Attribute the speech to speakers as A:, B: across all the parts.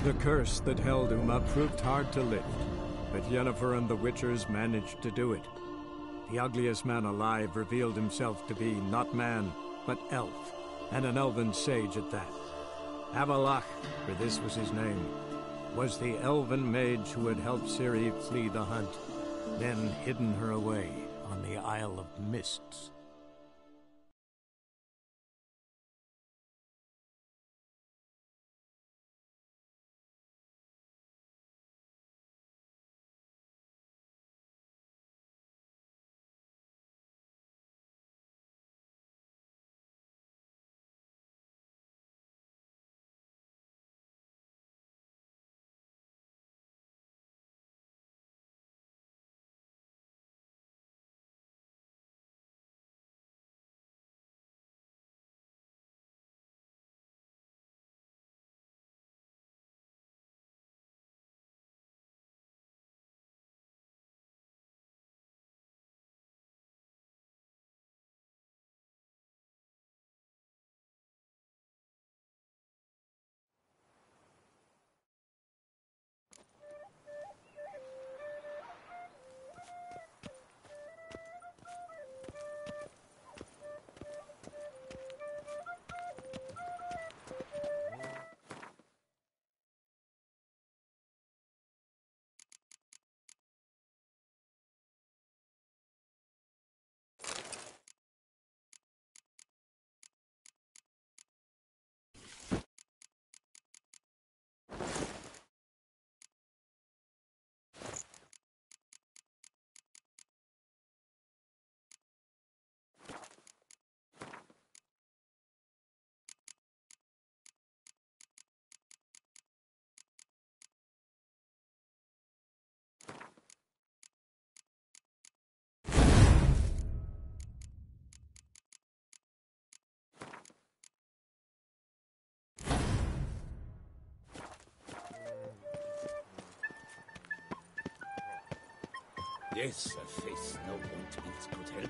A: The curse that held Uma proved hard to lift, but Yennefer and the Witchers managed to do it. The ugliest man alive revealed himself to be not man, but elf, and an elven sage at that. Avalach, for this was his name, was the elven mage who had helped Ciri flee the hunt, then hidden her away on the Isle of Mists.
B: Yes, a face no ointment could help.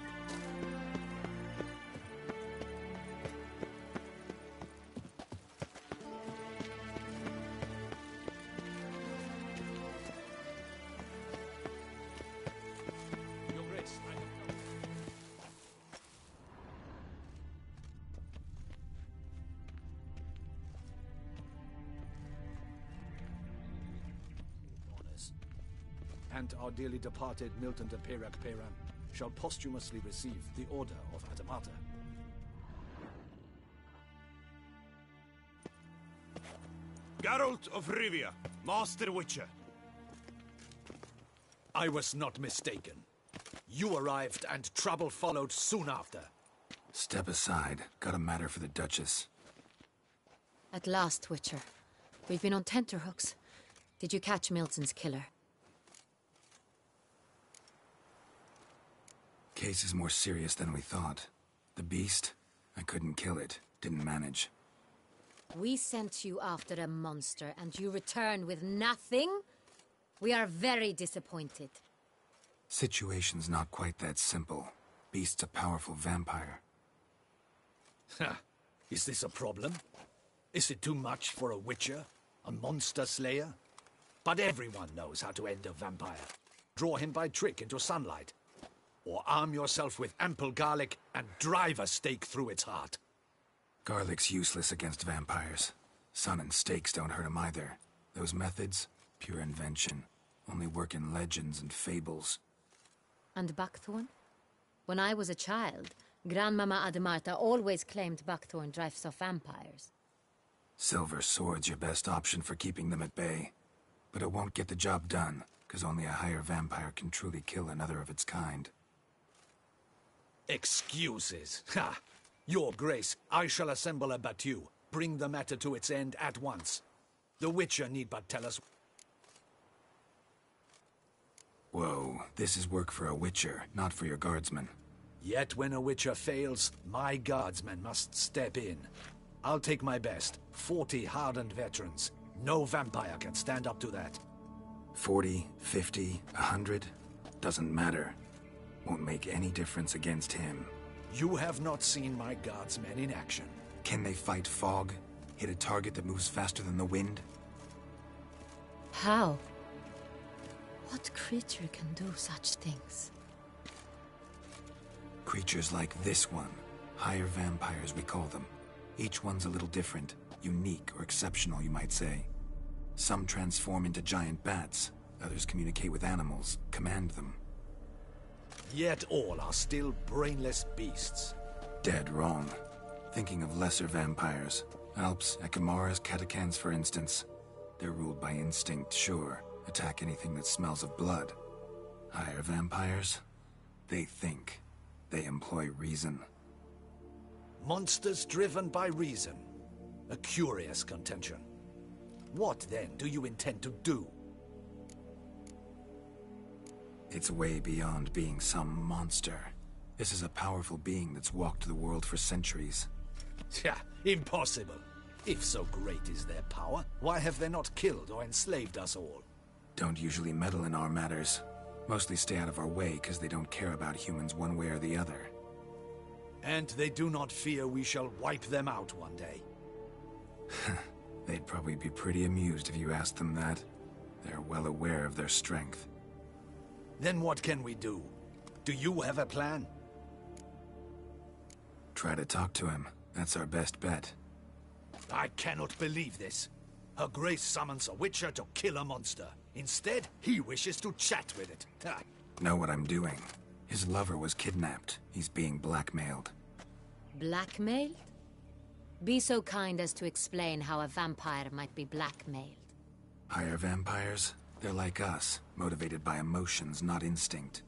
B: Your Grace, I have come. Honors. And our dearly departed Milton de Peyrac-Peyran shall posthumously receive the Order of Adamata.
C: Geralt of Rivia, Master Witcher.
B: I was not mistaken. You arrived and trouble followed soon after.
D: Step aside. Got a matter for the Duchess.
E: At last, Witcher. We've been on tenterhooks. Did you catch Milton's killer?
D: Case is more serious than we thought. The beast? I couldn't kill it. Didn't manage.
E: We sent you after a monster, and you returned with nothing? We are very disappointed.
D: Situation's not quite that simple. Beast's a powerful vampire.
B: Ha! Is this a problem? Is it too much for a Witcher? A monster slayer? But everyone knows how to end a vampire. Draw him by trick into sunlight. Or arm yourself with ample garlic and drive a stake through its heart.
D: Garlic's useless against vampires. Sun and stakes don't hurt him either. Those methods, pure invention. Only work in legends and fables.
E: And buckthorn? When I was a child, Grandmama Adamarta always claimed buckthorn drives off vampires.
D: Silver sword's your best option for keeping them at bay. But it won't get the job done, because only a higher vampire can truly kill another of its kind.
B: Excuses. Ha! Your Grace, I shall assemble a battue. Bring the matter to its end at once. The Witcher need but tell us...
D: Whoa, this is work for a Witcher, not for your guardsmen.
B: Yet when a Witcher fails, my guardsmen must step in. I'll take my best. 40 hardened veterans. No vampire can stand up to that.
D: 40, 50, 100? Doesn't matter. Won't make any difference against him.
B: You have not seen my guardsmen in action.
D: Can they fight fog? Hit a target that moves faster than the wind?
E: How? What creature can do such things?
D: Creatures like this one. Higher vampires, we call them. Each one's a little different. Unique or exceptional, you might say. Some transform into giant bats. Others communicate with animals, command them.
B: Yet all are still brainless beasts.
D: Dead wrong. Thinking of lesser vampires. Alps, Ekamaras, Catacans, for instance. They're ruled by instinct, sure. Attack anything that smells of blood. Higher vampires? They think. They employ reason.
B: Monsters driven by reason. A curious contention. What, then, do you intend to do?
D: It's way beyond being some monster. This is a powerful being that's walked the world for centuries.
B: Yeah, impossible. If so great is their power, why have they not killed or enslaved us all?
D: Don't usually meddle in our matters. Mostly stay out of our way because they don't care about humans one way or the other.
B: And they do not fear we shall wipe them out one day.
D: They'd probably be pretty amused if you asked them that. They're well aware of their strength.
B: Then what can we do? Do you have a plan?
D: Try to talk to him. That's our best bet.
B: I cannot believe this. Her Grace summons a witcher to kill a monster. Instead, he wishes to chat with it. Ha.
D: Know what I'm doing. His lover was kidnapped. He's being blackmailed.
E: Blackmailed? Be so kind as to explain how a vampire might be blackmailed.
D: Higher vampires? They're like us, motivated by emotions, not instinct.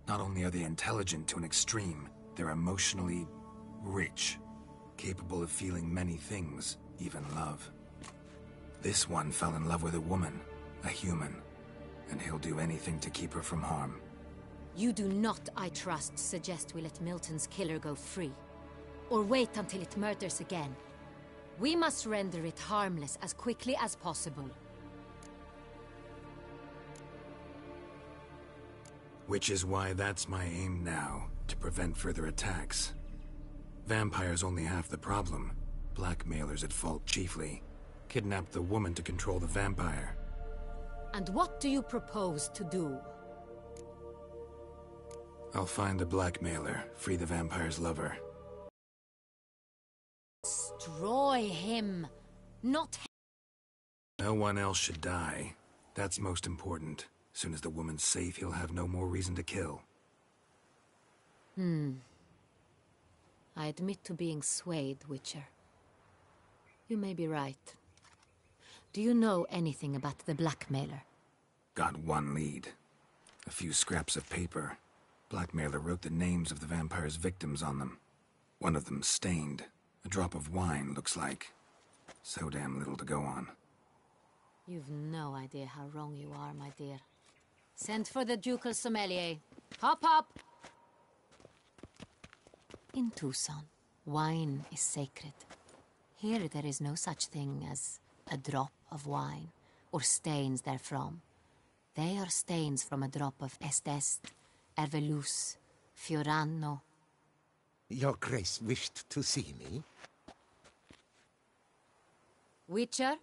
D: Not only are they intelligent to an extreme, they're emotionally rich, capable of feeling many things, even love. This one fell in love with a woman, a human, and he'll do anything to keep her from harm.
E: You do not, I trust, suggest we let Milton's killer go free. Or wait until it murders again. We must render it harmless as quickly as possible.
D: Which is why that's my aim now, to prevent further attacks. Vampires only half the problem. Blackmailers at fault chiefly. Kidnap the woman to control the vampire.
E: And what do you propose to do?
D: I'll find the blackmailer, free the vampire's lover.
E: Destroy him, not him.
D: No one else should die. That's most important. Soon as the woman's safe, he'll have no more reason to kill.
E: I admit to being swayed, Witcher. You may be right. Do you know anything about the blackmailer?
D: Got one lead. A few scraps of paper. Blackmailer wrote the names of the vampire's victims on them. One of them stained. A drop of wine, looks like. So damn little to go on.
E: You've no idea how wrong you are, my dear. Send for the ducal sommelier. Hop, hop! In Tucson, wine is sacred. Here there is no such thing as a drop of wine, or stains therefrom. They are stains from a drop of Est, Ervelus, Fiorano.
F: Your Grace wished to see me?
E: Witcher,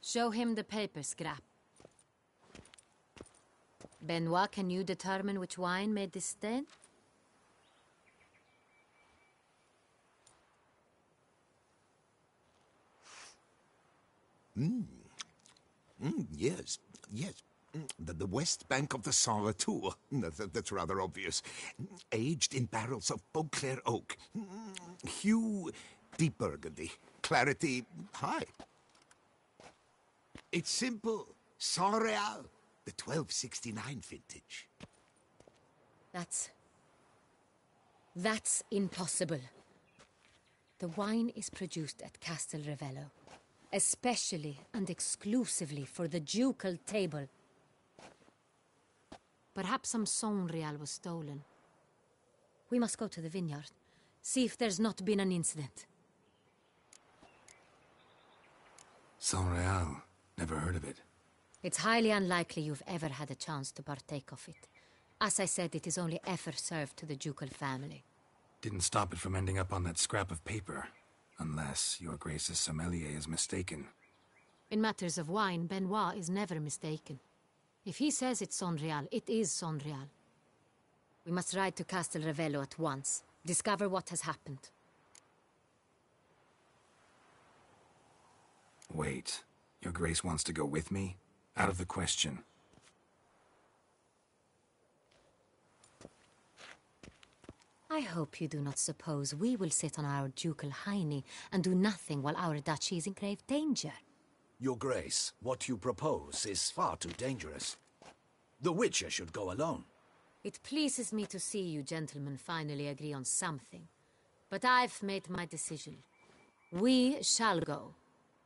E: show him the paper scrap. Benoit, can you determine which wine made this stain?
F: Yes, yes. The west bank of the Saint Retour. That's rather obvious. Aged in barrels of Beauclair oak. Hue, deep burgundy. Clarity, high. It's simple. Saint Real, the 1269 vintage.
E: That's impossible. The wine is produced at Castel Ravello, especially and exclusively for the ducal table. Perhaps some Saint Real was stolen. We must go to the vineyard, see if there's not been an incident.
D: Saint Real. Never heard of it.
E: It's highly unlikely you've ever had a chance to partake of it. As I said, it is only ever served to the ducal family.
D: Didn't stop it from ending up on that scrap of paper. Unless your Grace's sommelier is mistaken.
E: In matters of wine, Benoit is never mistaken. If he says it's Sonreal, it is Sonreal. We must ride to Castel Revello at once. Discover what has happened.
D: Wait. Your Grace wants to go with me? Out of the question.
E: I hope you do not suppose we will sit on our ducal hiney and do nothing while our duchy is in grave danger.
B: Your Grace, what you propose is far too dangerous. The Witcher should go alone.
E: It pleases me to see you gentlemen finally agree on something. But I've made my decision. We shall go,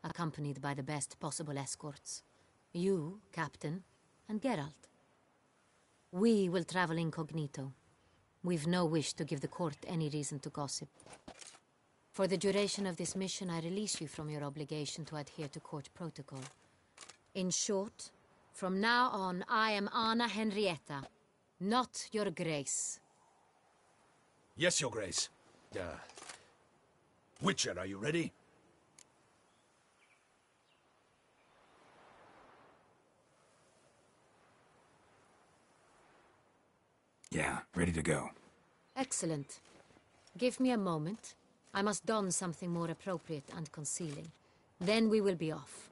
E: accompanied by the best possible escorts. You, Captain, and Geralt. We will travel incognito. We've no wish to give the court any reason to gossip. For the duration of this mission, I release you from your obligation to adhere to court protocol. In short, from now on, I am Anna Henrietta, not your Grace.
B: Yes, Your Grace. Witcher, are you ready?
D: Yeah, ready to go.
E: Excellent. Give me a moment. I must don something more appropriate and concealing. Then we will be off.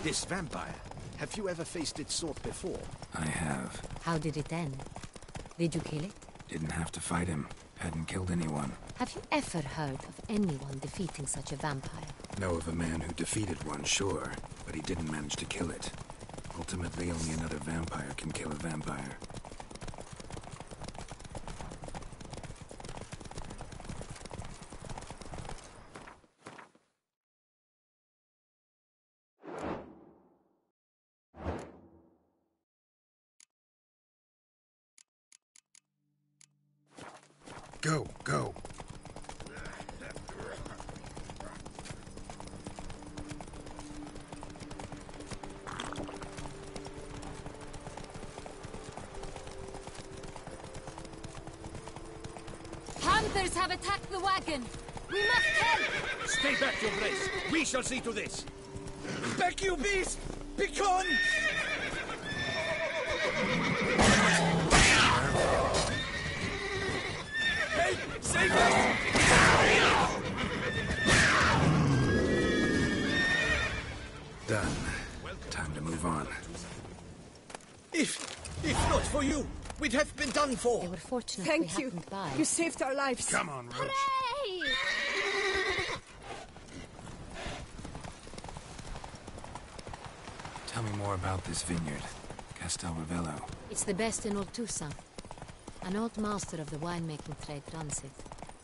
B: This vampire, have you ever faced its sort before?
D: I have.
E: How did it end? Did you kill it?
D: Didn't have to fight him. Hadn't killed anyone.
E: Have you ever heard of anyone defeating such a vampire?
D: Know of a man who defeated one, sure, but he didn't manage to kill it. Ultimately, only another vampire can kill a vampire. Go, go.
E: Hunters have attacked the wagon! We must help!
B: Stay back, Your Grace. We shall see to this.
G: Back, you beast! Begone! Help! Save us!
D: Done. Time to move on.
G: If not for you, we'd have been done for.
E: They were fortunate
H: Thank
E: we
H: you.
E: happened by.
H: You saved our lives.
D: Come on, Roach. Tell me more about this vineyard. Castel Revello.
E: It's the best in Oltusa. An old master of the winemaking trade runs it.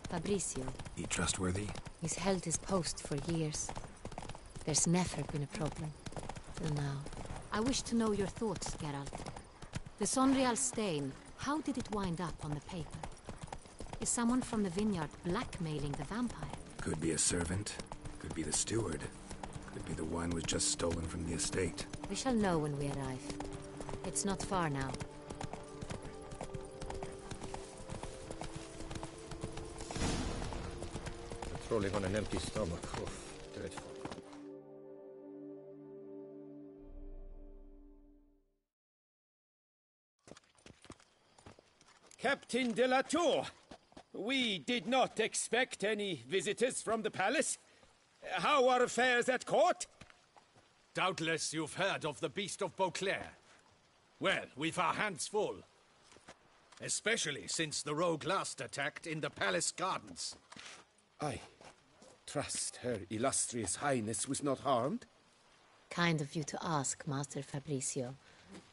E: Fabricio.
D: He trustworthy?
E: He's held his post for years. There's never been a problem. Till now. I wish to know your thoughts, Geralt. The Sonreal stain, how did it wind up on the paper? Is someone from the vineyard blackmailing the vampire?
D: Could be a servant. Could be the steward. Could be the wine was just stolen from the estate.
E: We shall know when we arrive. It's not far now.
I: Patrolling on an empty stomach. Oh, dreadful. Captain de la Tour!
G: We did not expect any visitors from the palace. How are affairs at court?
B: Doubtless you've heard of the Beast of Beauclair. Well, we've our hands full. Especially since the rogue last attacked in the palace gardens.
G: I trust Her Illustrious Highness was not harmed.
E: Kind of you to ask, Master Fabricio.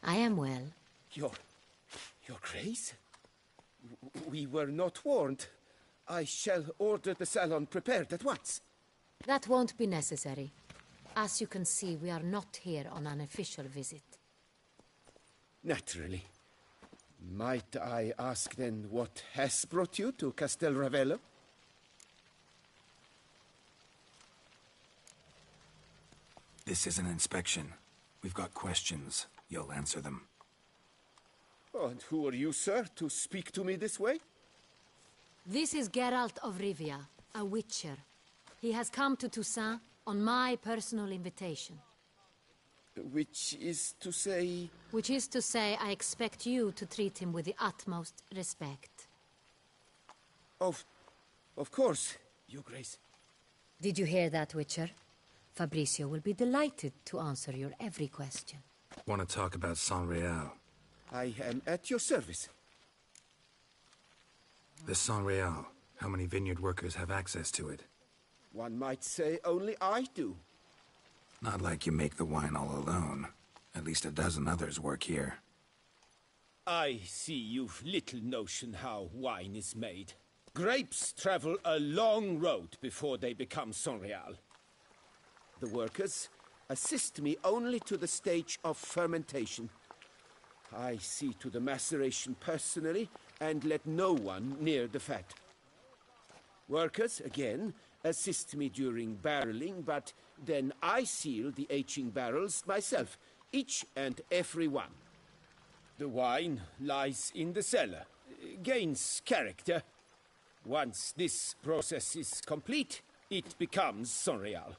E: I am well.
G: Your Grace? We were not warned. I shall order the salon prepared at once.
E: That won't be necessary. As you can see, we are not here on an official visit.
G: Naturally. Might I ask then what has brought you to Castel Ravello?
D: This is an inspection. We've got questions. You'll answer them.
G: Oh, and who are you, sir, to speak to me this way?
E: This is Geralt of Rivia, a witcher. He has come to Toussaint on my personal invitation.
G: Which is to say...
E: Which is to say, I expect you to treat him with the utmost respect.
G: Of course, Your Grace.
E: Did you hear that, Witcher? Fabricio will be delighted to answer your every question.
D: Want to talk about Saint-Réal?
G: I am at your service.
D: The Saint-Réal. How many vineyard workers have access to it?
G: One might say only I do.
D: Not like you make the wine all alone. At least a dozen others work here.
G: I see you've little notion how wine is made. Grapes travel a long road before they become Saint-Réal. The workers assist me only to the stage of fermentation. I see to the maceration personally and let no one near the fat. Workers, again, assist me during barreling, but then I seal the aging barrels myself, each and every one. The wine lies in the cellar, gains character. Once this process is complete, it becomes Saint-Réal.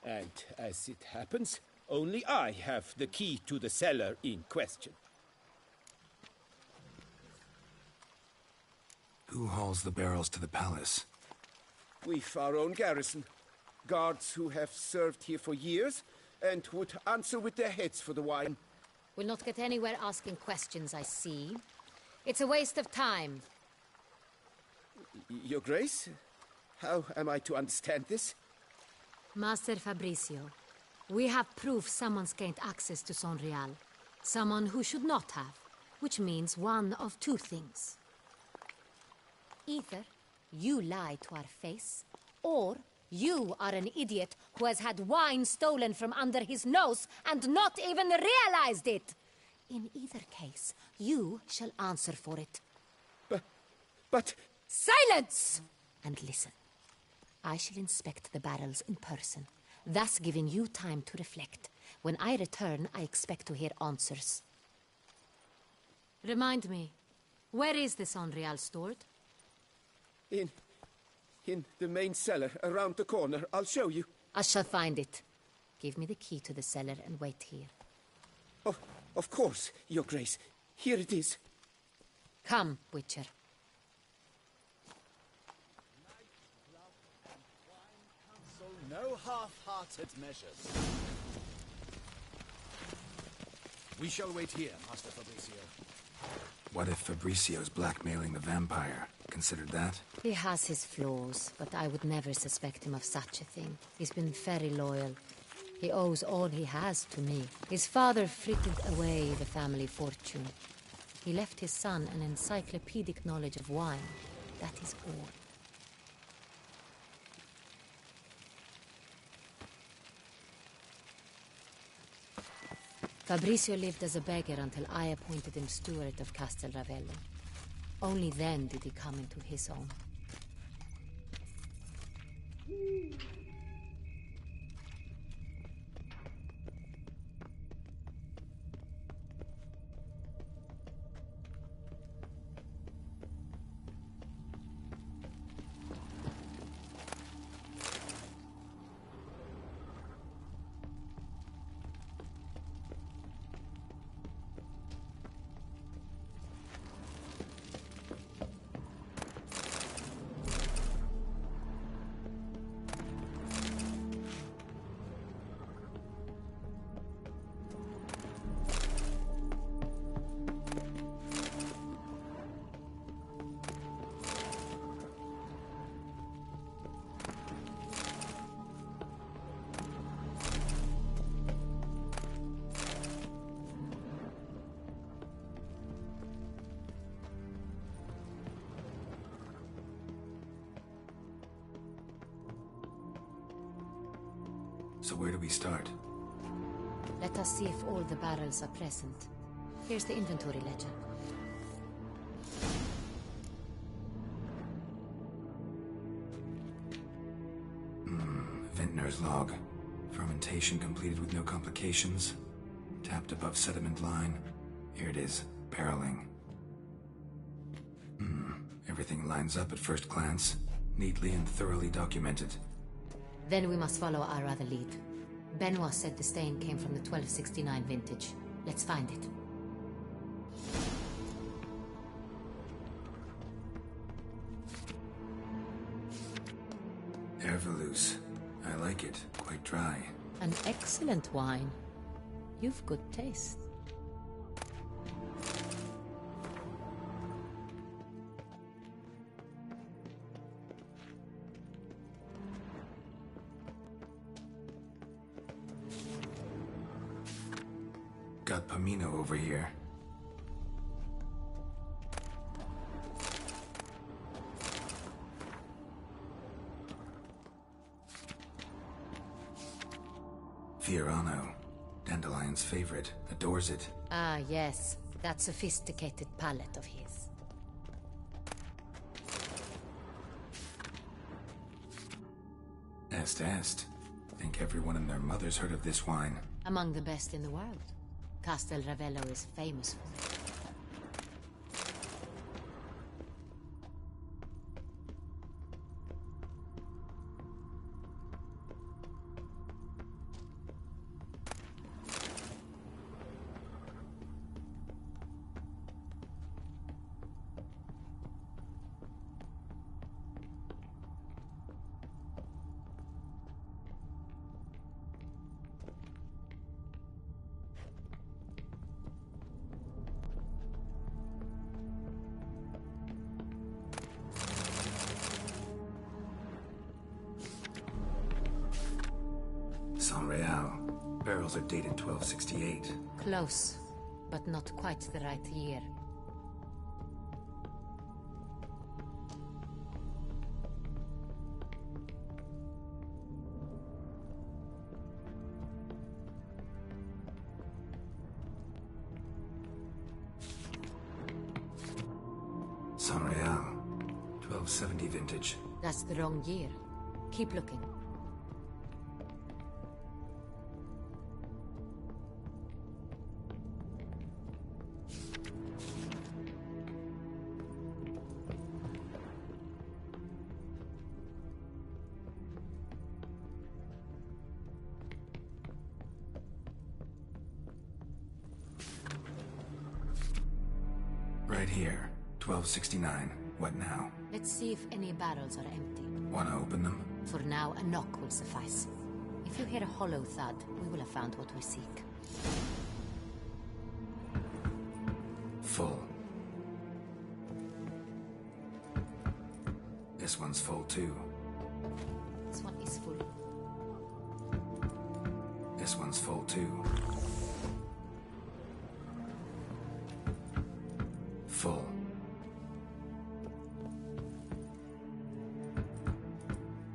G: And as it happens, only I have the key to the cellar in question.
D: Who hauls the barrels to the palace?
G: We've our own garrison. Guards who have served here for years and would answer with their heads for the wine.
E: We'll not get anywhere asking questions, I see. It's a waste of time.
G: Your Grace? How am I to understand this?
E: Master Fabricio, we have proof someone's gained access to Saint-Réal. Someone who should not have, which means one of two things. Either you lie to our face, or you are an idiot who has had wine stolen from under his nose and not even realized it. In either case, you shall answer for it.
G: But...
E: Silence! And listen. I shall inspect the barrels in person, thus giving you time to reflect. When I return, I expect to hear answers. Remind me, where is the Saint-Réal stored?
G: In the main cellar, around the corner. I'll show you.
E: I shall find it. Give me the key to the cellar and wait here.
G: Oh, of course, Your Grace. Here it is.
E: Come, Witcher.
B: No half-hearted measures. We shall wait here, Master Fabricio.
D: What if Fabricio's blackmailing the vampire? Considered that?
E: He has his flaws, but I would never suspect him of such a thing. He's been very loyal. He owes all he has to me. His father frittered away the family fortune. He left his son an encyclopedic knowledge of wine. That is all. Fabricio lived as a beggar until I appointed him steward of Castel Ravello. Only then did he come into his own.
D: So where do we start?
E: Let us see if all the barrels are present. Here's the inventory ledger.
D: Vintner's log. Fermentation completed with no complications. Tapped above sediment line. Here it is. Barreling. Everything lines up at first glance. Neatly and thoroughly documented.
E: Then we must follow our other lead. Benoit said the stain came from the 1269 vintage. Let's find it.
D: Herveloos. I like it. Quite dry.
E: An excellent wine. You've good taste.
D: Got Pomino over here. Fiorano. Dandelion's favorite. Adores it.
E: Ah, yes. That sophisticated palate of his.
D: Est. Think everyone and their mother's heard of this wine.
E: Among the best in the world. Castel Ravello is famous for it.
D: Real. Barrels are dated 1268.
E: Close, but not quite the right year.
D: San Real. 1270 vintage.
E: That's the wrong year. Keep looking.
D: Right here. 1269. What now?
E: Let's see if any barrels are empty.
D: Wanna open them?
E: For now, a knock will suffice. If you hear a hollow thud, we will have found what we seek.
D: Full. This one's full too.
E: This one is full.
D: This one's full too. Full.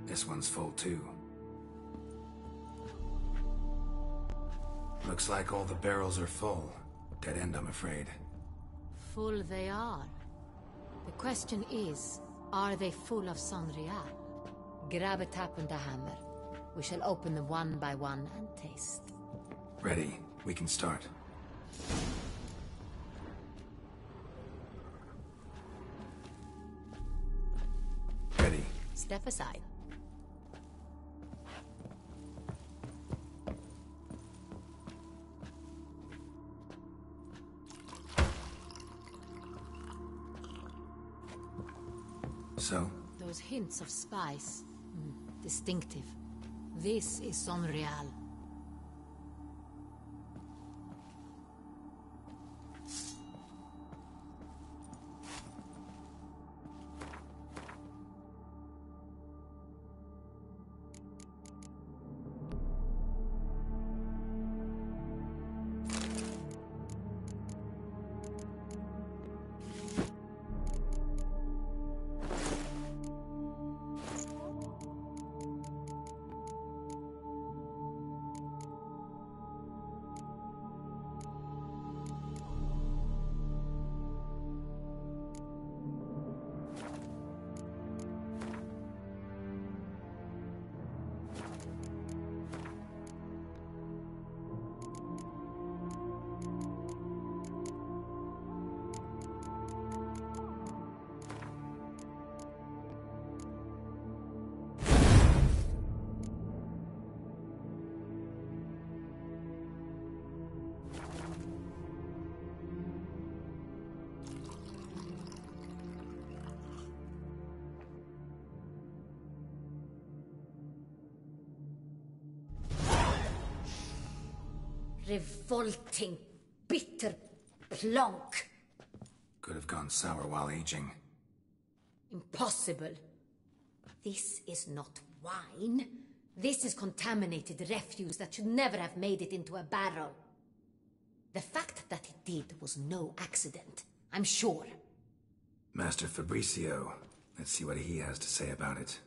D: This one's full too. Looks like all the barrels are full. Dead end, I'm afraid.
E: Full they are. The question is, are they full of San Real? Grab a tap and a hammer. We shall open them one by one and taste.
D: Ready. We can start. Ready.
E: Step aside.
D: So?
E: Those hints of spice. Distinctive. This is San Real. Revolting, bitter plonk.
D: Could have gone sour while aging.
E: Impossible. This is not wine. This is contaminated refuse that should never have made it into a barrel. The fact that it did was no accident, I'm sure.
D: Master Fabricio. Let's see what he has to say about it.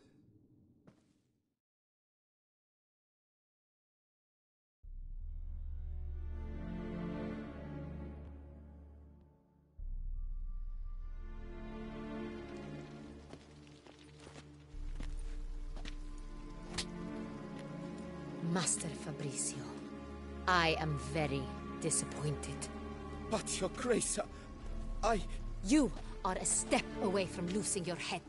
E: Master Fabricio, I am very disappointed.
G: But, Your Grace, I...
E: You are a step away from losing your head.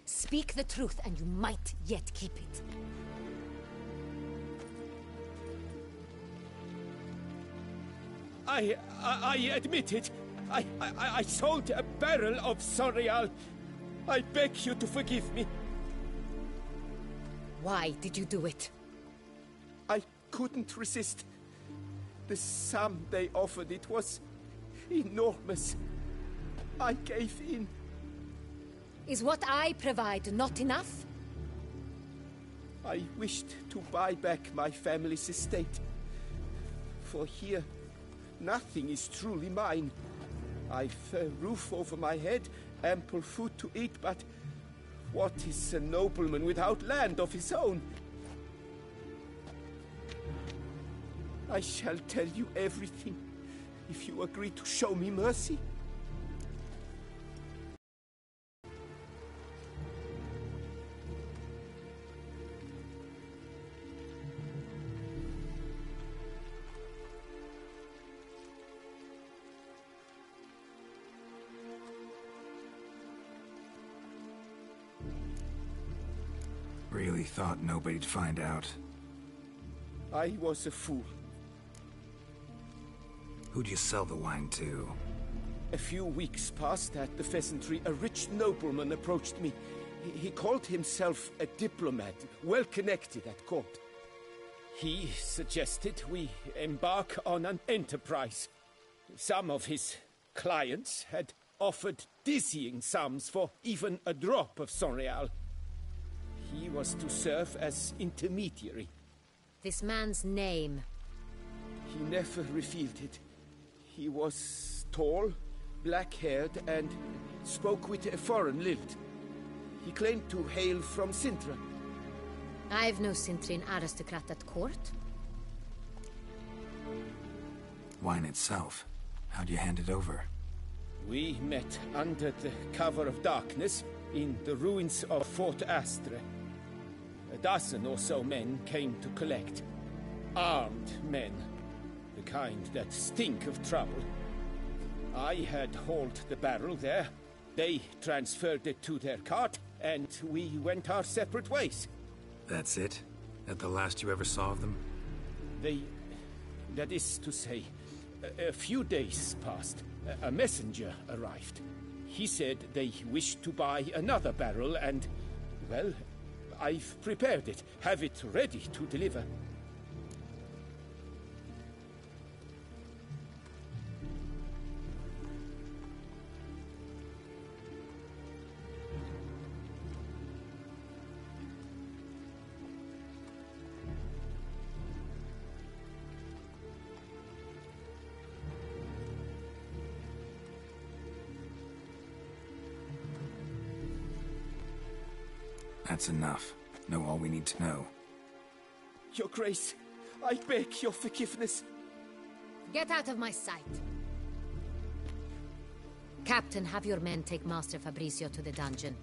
E: Speak the truth and you might yet keep it.
G: I admit it. I sold a barrel of Sonreal. I beg you to forgive me.
E: Why did you do it?
G: I couldn't resist. The sum they offered, it was enormous. I gave in.
E: Is what I provide not enough?
G: I wished to buy back my family's estate. For here, nothing is truly mine. I've a roof over my head, ample food to eat, but what is a nobleman without land of his own? I shall tell you everything, if you agree to show me mercy.
D: Really thought nobody'd find out.
G: I was a fool.
D: Who'd you sell the wine to?
G: A few weeks past at the pheasantry, a rich nobleman approached me. He called himself a diplomat, well connected at court. He suggested we embark on an enterprise. Some of his clients had offered dizzying sums for even a drop of Sonreal. He was to serve as intermediary.
E: This man's name?
G: He never revealed it. He was tall, black-haired, and spoke with a foreign lilt. He claimed to hail from Sintra.
E: I've no Sintrian aristocrat at court.
D: Wine itself. How'd you hand it over?
G: We met under the cover of darkness in the ruins of Fort Astre. A dozen or so men came to collect. Armed men. The kind that stink of trouble. I had hauled the barrel there. They transferred it to their cart, and we went our separate ways.
D: That's it? That the last you ever saw of them?
G: That is to say, a few days passed. A messenger arrived. He said they wished to buy another barrel and, well, I've prepared it. Have it ready to deliver.
D: That's enough. Know all we need to know.
G: Your Grace, I beg your forgiveness.
E: Get out of my sight. Captain, have your men take Master Fabricio to the dungeon.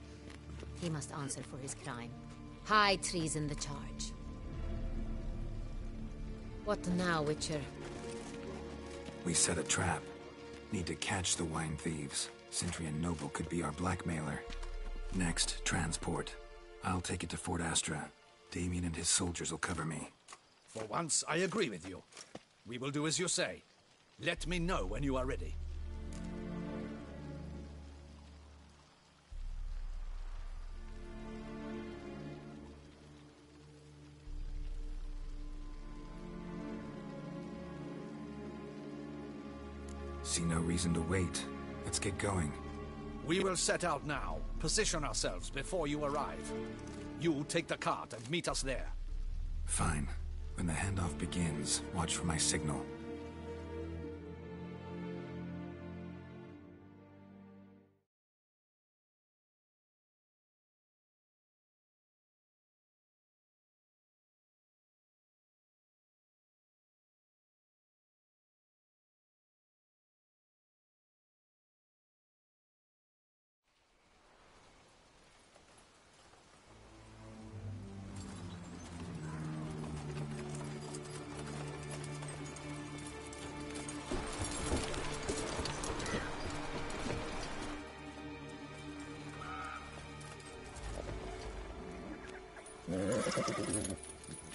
E: He must answer for his crime. High treason the charge. What now, Witcher?
D: We set a trap. Need to catch the wine thieves. Sintrian Noble could be our blackmailer. Next, transport. I'll take it to Fort Astra. Damien and his soldiers will cover me.
B: For once, I agree with you. We will do as you say. Let me know when you are ready.
D: See no reason to wait. Let's get going.
B: We will set out now. Position ourselves before you arrive. You take the cart and meet us there.
D: Fine. When the handoff begins, watch for my signal.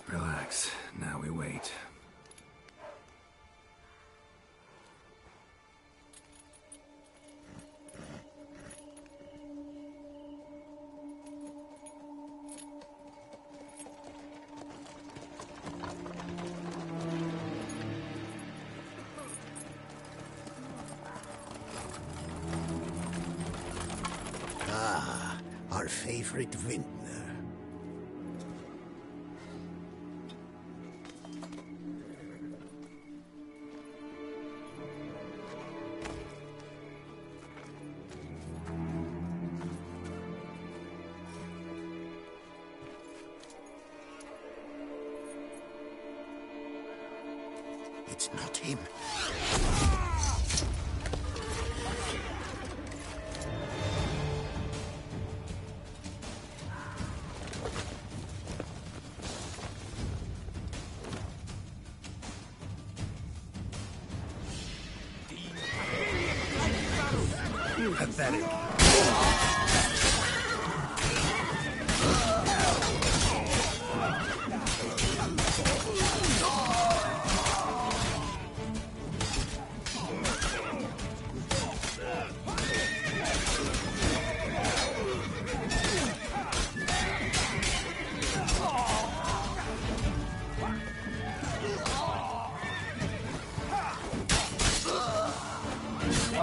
D: Relax. Now we wait.
F: Ah, our favorite vintner. It's not him.
D: Pathetic.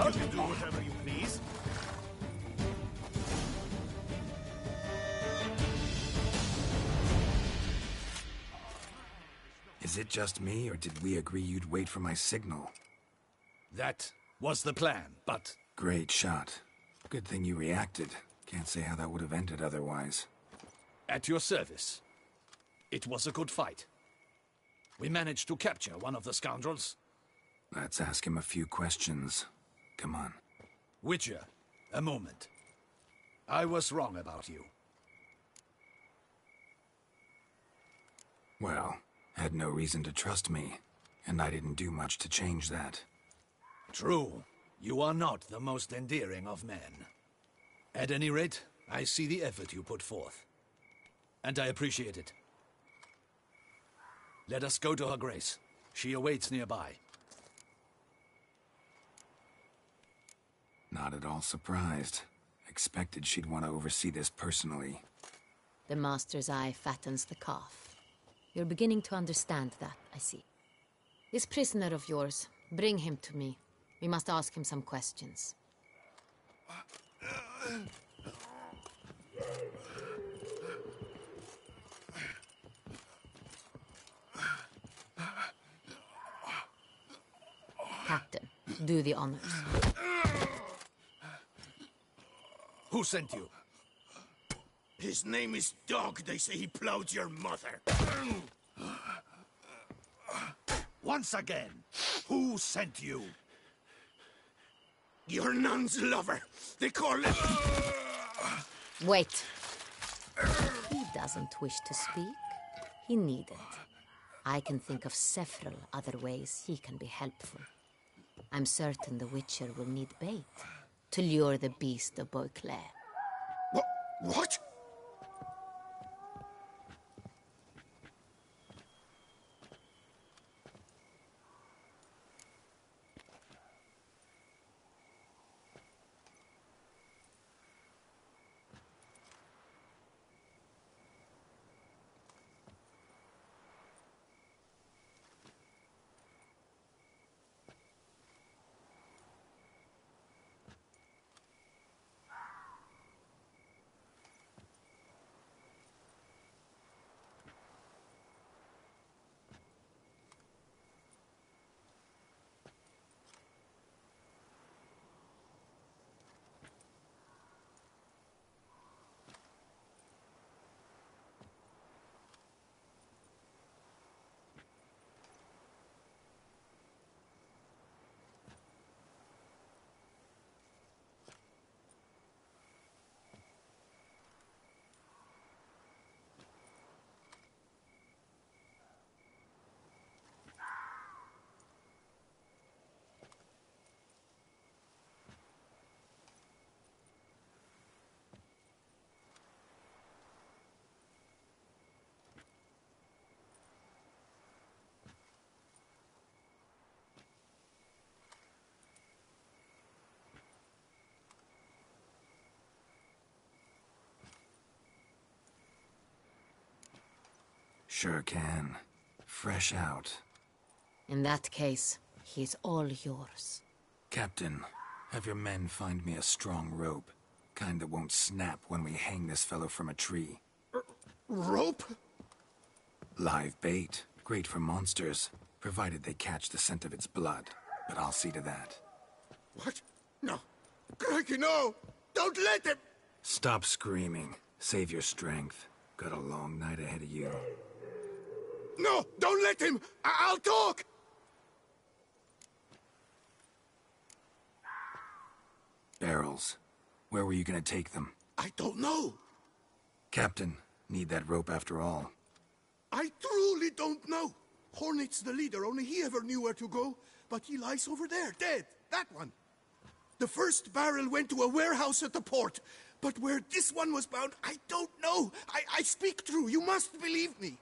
C: You can do whatever you please.
D: Is it just me, or did we agree you'd wait for my signal?
B: That was the plan, but...
D: Great shot. Good thing you reacted. Can't say how that would have ended otherwise.
B: At your service. It was a good fight. We managed to capture one of the scoundrels.
D: Let's ask him a few questions. Come on.
B: Witcher, a moment. I was wrong about you.
D: Well, had no reason to trust me, and I didn't do much to change that.
B: True. You are not the most endearing of men. At any rate, I see the effort you put forth. And I appreciate it. Let us go to her grace. She awaits nearby.
D: Not at all surprised. Expected she'd want to oversee this personally.
E: The master's eye fattens the calf. You're beginning to understand that, I see. This prisoner of yours, bring him to me. We must ask him some questions. Captain, do the honors.
B: Who sent you?
C: His name is Dog. They say he plowed your mother.
B: Once again, who sent you?
C: Your nun's lover. They call it...
E: Wait. He doesn't wish to speak. He needn't. I can think of several other ways he can be helpful. I'm certain the Witcher will need bait to lure the beast of Beauclair.
C: What?
D: Sure can. Fresh out.
E: In that case, he's all yours.
D: Captain, have your men find me a strong rope. Kind that won't snap when we hang this fellow from a tree.
C: Rope?
D: Live bait. Great for monsters, provided they catch the scent of its blood. But I'll see to that.
C: What? No. Crikey, no! Don't let him!
D: Stop screaming. Save your strength. Got a long night ahead of you.
C: No! Don't let him! I'll talk!
D: Barrels. Where were you gonna take them?
C: I don't know.
D: Captain, need that rope after all.
C: I truly don't know. Hornet's the leader, only he ever knew where to go. But he lies over there, dead. That one. The first barrel went to a warehouse at the port. But where this one was bound, I don't know. I speak true. You must believe me.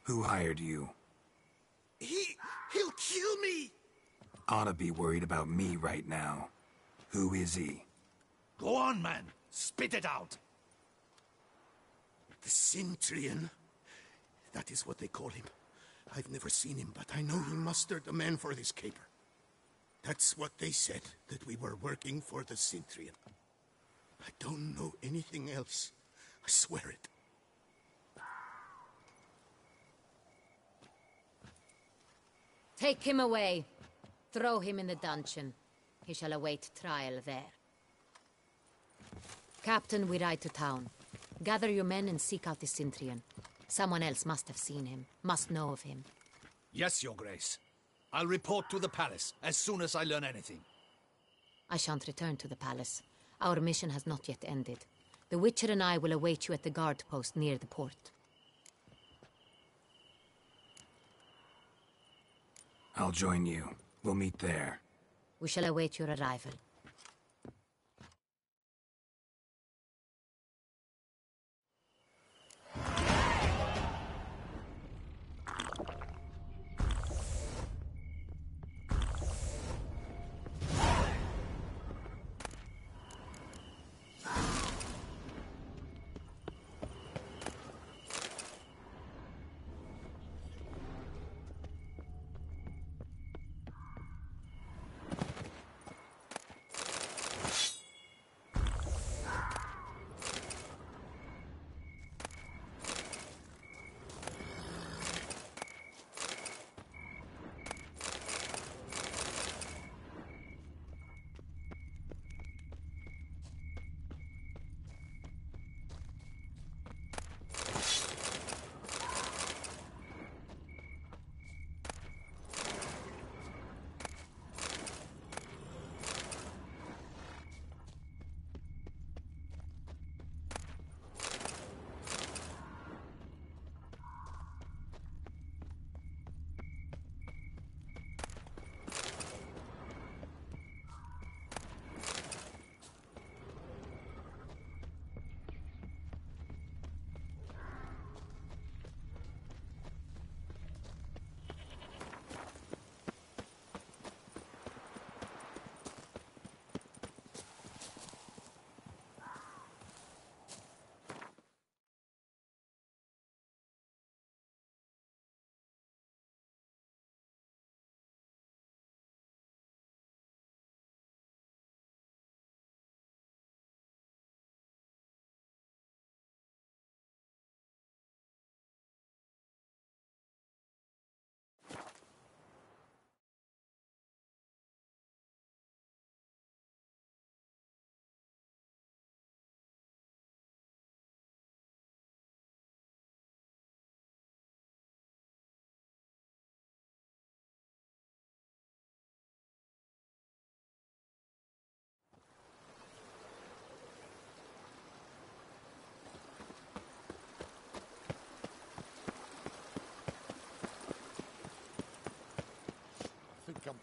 D: Who hired you?
C: He'll kill me!
D: Ought to be worried about me right now. Who is he?
B: Go on, man. Spit it out.
C: The Cintrian. That is what they call him. I've never seen him, but I know he mustered the men for this caper. That's what they said, that we were working for the Cintrian. I don't know anything else. I swear it.
E: Take him away. Throw him in the dungeon. He shall await trial there. Captain, we ride to town. Gather your men and seek out the Cintrian. Someone else must have seen him, must know of him.
B: Yes, Your Grace. I'll report to the palace as soon as I learn anything.
E: I shan't return to the palace. Our mission has not yet ended. The Witcher and I will await you at the guard post near the port.
D: I'll join you. We'll meet there.
E: We shall await your arrival.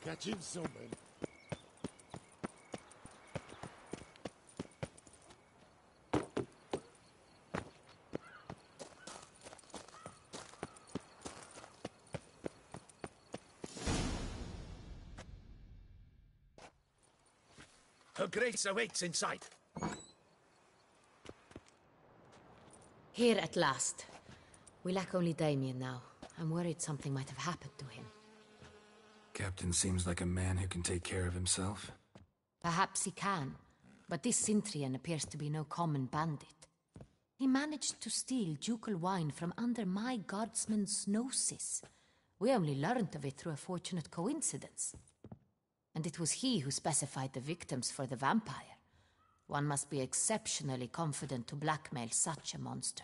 C: Catch him somewhere.
B: Her Grace awaits inside.
E: Here at last. We lack only Damien now. I'm worried something might have happened to him.
D: Captain seems like a man who can take care of himself.
E: Perhaps he can, but this Sintrian appears to be no common bandit. He managed to steal ducal wine from under my guardsman's noses. We only learned of it through a fortunate coincidence. And it was he who specified the victims for the vampire. One must be exceptionally confident to blackmail such a monster.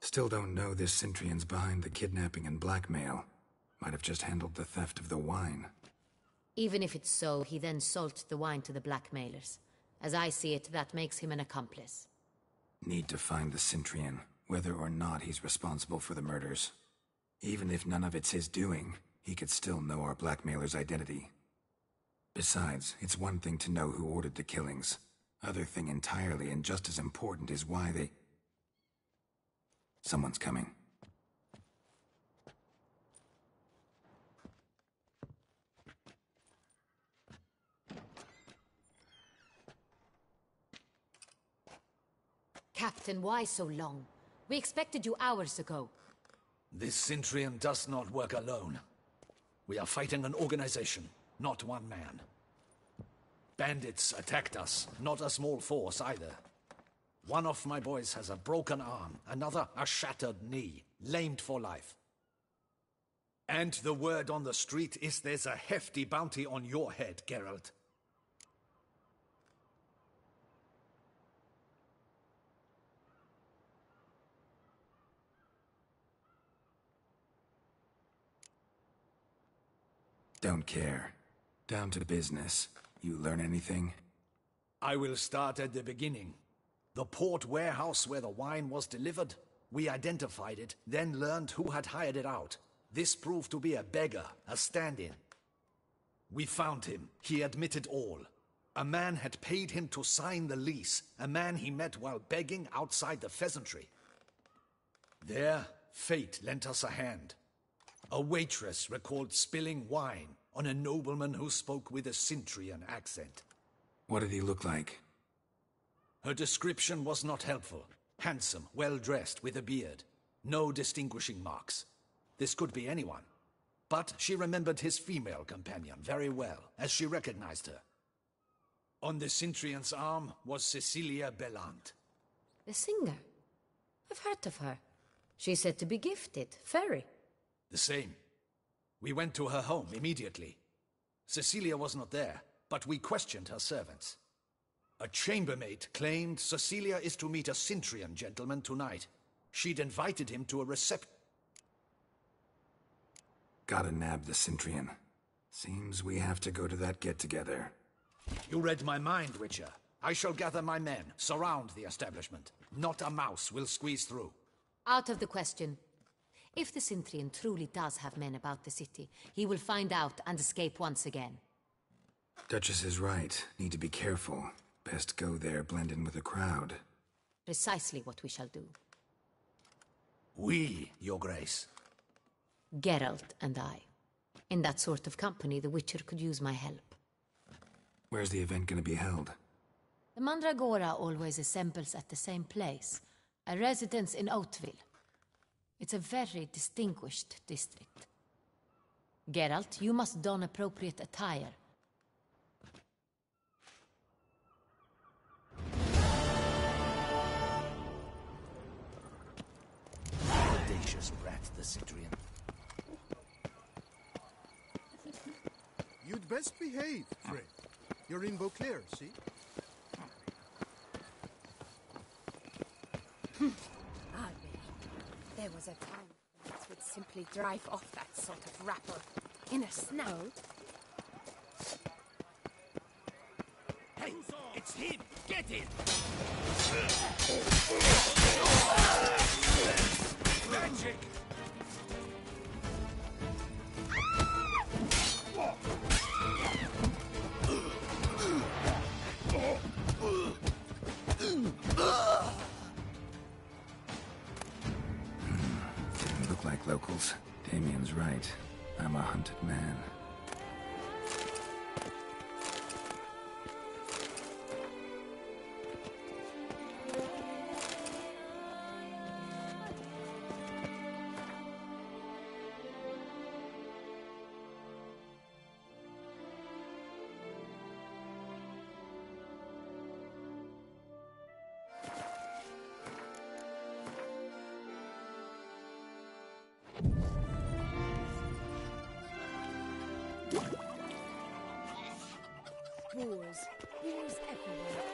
D: Still don't know this Sintrian's behind the kidnapping and blackmail. Might have just handled the theft of the wine.
E: Even if it's so, he then sold the wine to the blackmailers. As I see it, that makes him an accomplice.
D: Need to find the Sintrian, whether or not he's responsible for the murders. Even if none of it's his doing, he could still know our blackmailer's identity. Besides, it's one thing to know who ordered the killings. Other thing entirely, and just as important, is why they... Someone's coming.
E: Captain, why so long? We expected you hours ago.
B: This Sintrian does not work alone. We are fighting an organization, not one man. Bandits attacked us, not a small force either. One of my boys has a broken arm, another a shattered knee, lamed for life. And the word on the street is there's a hefty bounty on your head, Geralt.
D: Don't care. Down to business. You learn anything?
B: I will start at the beginning. The port warehouse where the wine was delivered. We identified it, then learned who had hired it out. This proved to be a beggar, a stand-in. We found him. He admitted all. A man had paid him to sign the lease, a man he met while begging outside the pheasantry. There, fate lent us a hand. A waitress recalled spilling wine on a nobleman who spoke with a Sintrian accent.
D: What did he look like?
B: Her description was not helpful. Handsome, well-dressed, with a beard. No distinguishing marks. This could be anyone. But she remembered his female companion very well, as she recognized her. On the Sintrian's arm was Cecilia Bellant.
E: The singer? I've heard of her. She's said to be gifted, fairy.
B: The same. We went to her home immediately. Cecilia was not there, but we questioned her servants. A chambermaid claimed Cecilia is to meet a Sintrian gentleman tonight. She'd invited him to a reception.
D: Gotta nab the Sintrian. Seems we have to go to that get-together.
B: You read my mind, Witcher. I shall gather my men, surround the establishment. Not a mouse will squeeze through.
E: Out of the question. If the Sintrian truly does have men about the city, he will find out and escape once again.
D: Duchess is right. Need to be careful. Best go there, blend in with the crowd.
E: Precisely what we shall do.
B: We, Your Grace.
E: Geralt and I. In that sort of company, the Witcher could use my help.
D: Where's the event gonna be held?
E: The Mandragora always assembles at the same place, a residence in Oatville. It's a very distinguished district. Geralt, you must don appropriate attire.
B: Audacious rat, the Sintrian.
C: You'd best behave, Fred. You're in Beauclair, see?
H: There was a time when it would simply drive off that sort of rapper in a snap.
B: Hey, it's him! Get him! Magic!
D: Didn't look like locals. Damien's right. I'm a hunted man.
J: Wars everywhere.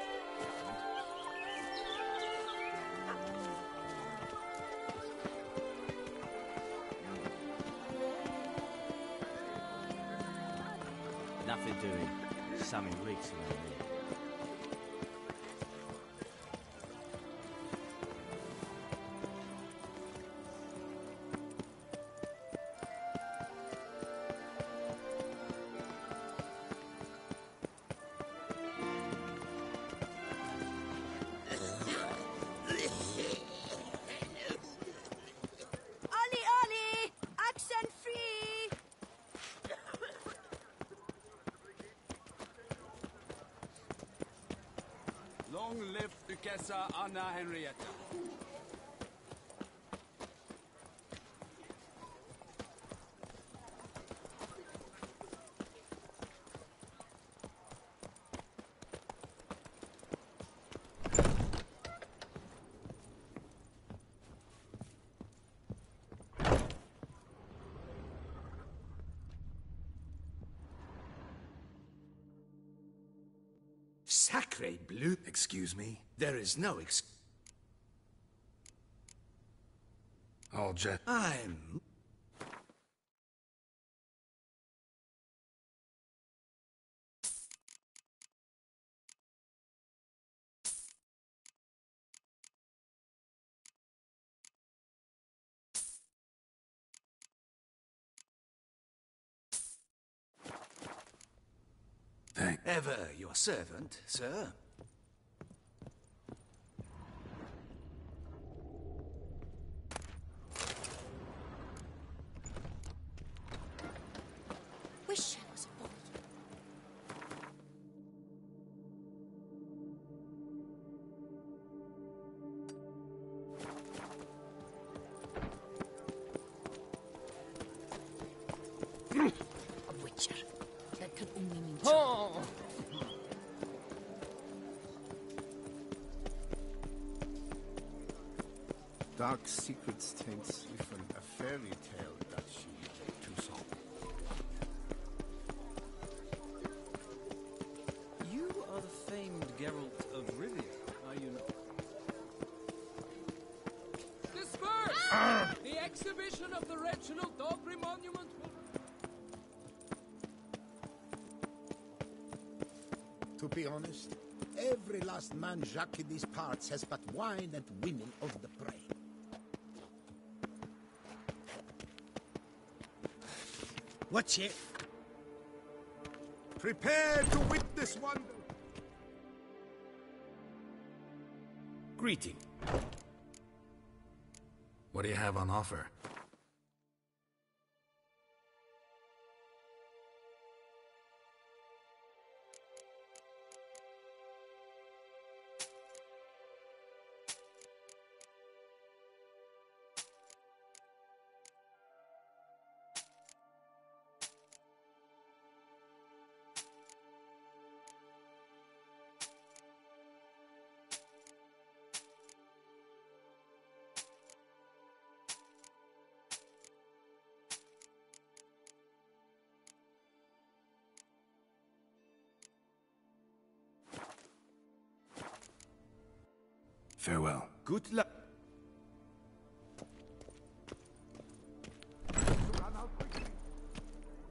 K: Nothing doing. Something reeks around here.
L: Long live Duchessa Anna Henrietta.
B: Sacre bleu.
D: Excuse me?
B: There is no
D: All jet.
B: I'm... Ever your servant, sir.
J: Wish I was a boy. A witcher. That can only mean trouble.
C: Dark secrets taints even a fairy tale that she to solve.
M: You are the famed Geralt of Rivia, are you not?
L: Disperse! The exhibition of the Reginald Dogry Monument will...
F: To be honest, every last man Jacques in these parts has but wine and women of the prey.
B: What's it?
F: Prepare to witness wonder.
B: Greeting.
D: What do you have on offer? Farewell.
B: Good luck.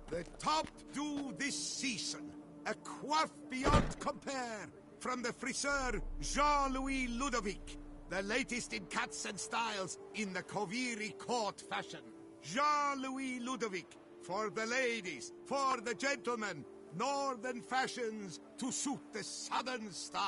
F: The top do this season. A quaff beyond compare from the friseur Jean-Louis Ludovic. The latest in cuts and styles in the Koviri court fashion. Jean-Louis Ludovic. For the ladies, for the gentlemen. Northern fashions to suit the southern style.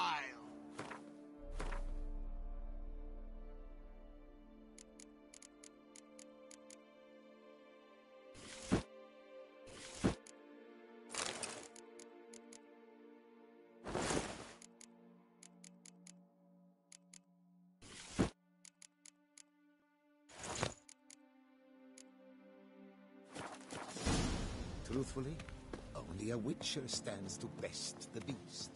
F: Truthfully, only a witcher stands to best the beast.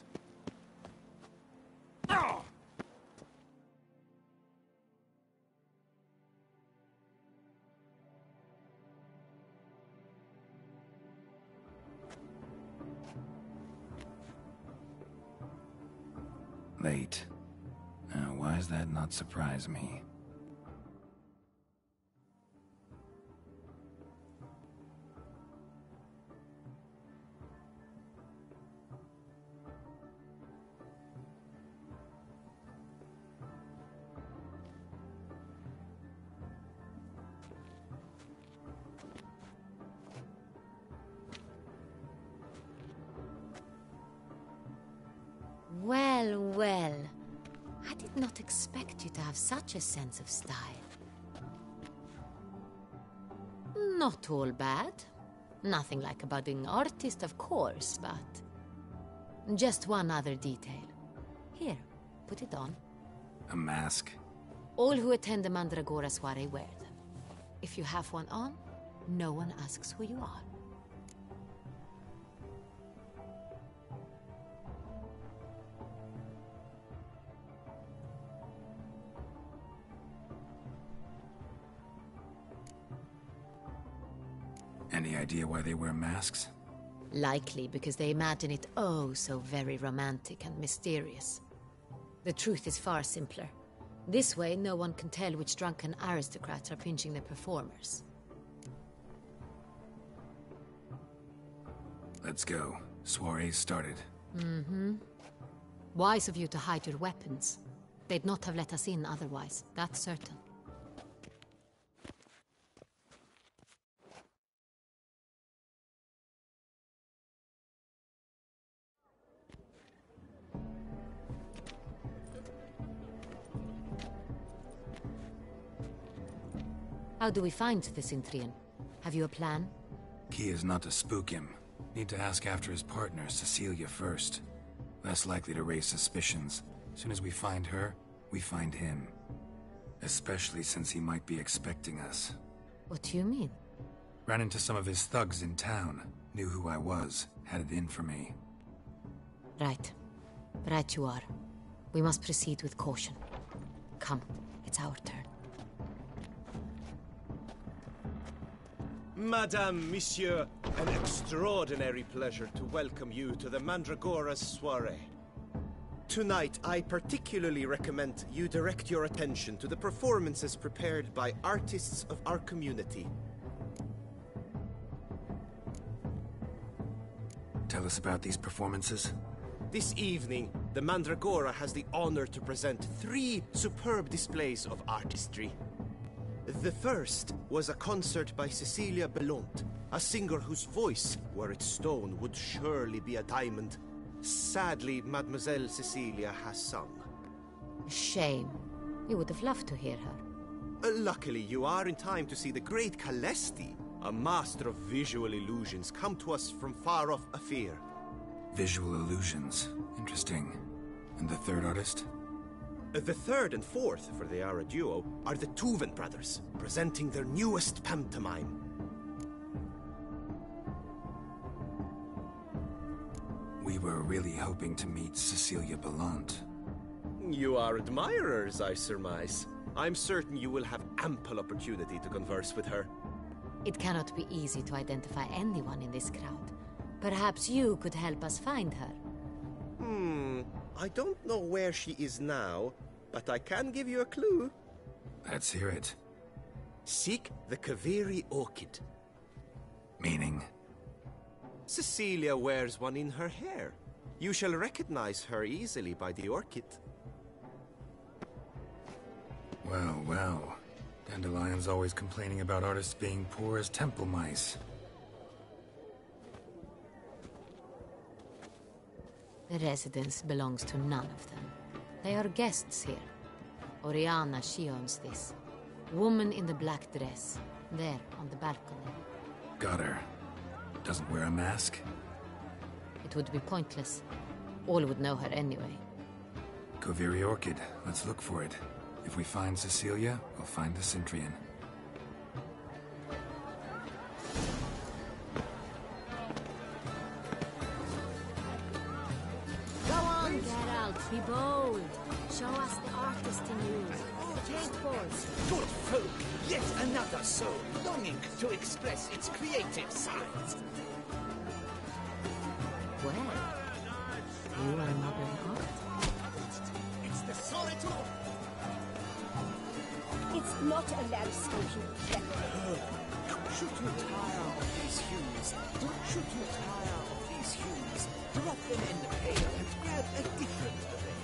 D: Late. Now, why does that not surprise me?
E: Well, well. I did not expect you to have such a sense of style. Not all bad. Nothing like a budding artist, of course, but... just one other detail. Here, put it on.
D: A mask?
E: All who attend the Mandragora soiree wear them. If you have one on, no one asks who you are.
D: Any idea why they wear masks?
E: Likely because they imagine it oh so very romantic and mysterious. The truth is far simpler. This way, no one can tell which drunken aristocrats are pinching the performers.
D: Let's go. Soiree's started.
E: Mm-hmm. Wise of you to hide your weapons. They'd not have let us in otherwise, that's certain. How do we find the Cintrian? Have you a plan?
D: Key is not to spook him. Need to ask after his partner, Cecilia, first. Less likely to raise suspicions. Soon as we find her, we find him. Especially since he might be expecting us.
E: What do you mean?
D: Ran into some of his thugs in town. Knew who I was. Had it in for me.
E: Right. Right you are. We must proceed with caution. Come, it's our turn.
G: Madame, Monsieur, an extraordinary pleasure to welcome you to the Mandragora's soiree. Tonight, I particularly recommend you direct your attention to the performances prepared by artists of our community.
D: Tell us about these performances.
G: This evening, the Mandragora has the honor to present 3 superb displays of artistry. The first was a concert by Cecilia Belont, a singer whose voice, were it stone, would surely be a diamond. Sadly, Mademoiselle Cecilia has sung.
E: Shame. You would have loved to hear her.
G: Luckily, you are in time to see the great Calesti, a master of visual illusions, come to us from far off Afir.
D: Visual illusions. Interesting. And the third artist?
G: The third and fourth, for they are a duo, are the Tuven brothers, presenting their newest pantomime.
D: We were really hoping to meet Cecilia Belont.
G: You are admirers, I surmise. I'm certain you will have ample opportunity to converse with her.
E: It cannot be easy to identify anyone in this crowd. Perhaps you could help us find her.
G: I don't know where she is now, but I can give you a clue.
D: Let's hear it.
G: Seek the Kaviri orchid.
D: Meaning?
G: Cecilia wears one in her hair. You shall recognize her easily by the orchid.
D: Well, well. Dandelion's always complaining about artists being poor as temple mice.
E: The residence belongs to none of them. They are guests here. Oriana, she owns this. Woman in the black dress. There, on the balcony.
D: Got her. Doesn't wear a mask?
E: It would be pointless. All would know her anyway.
D: Koviri Orchid. Let's look for it. If we find Cecilia, we'll find the Centrian.
J: Go on, Geralt, be bold. Show us the artist in you. Take balls.
B: Good folk, yet another soul longing to express its creative side.
E: Well, you are another art.
B: It's the solitude.
H: It's not a landscape you can.
B: Should you tire of these hues? Should you tire of these hues? Drop them in the pail and grab a different array.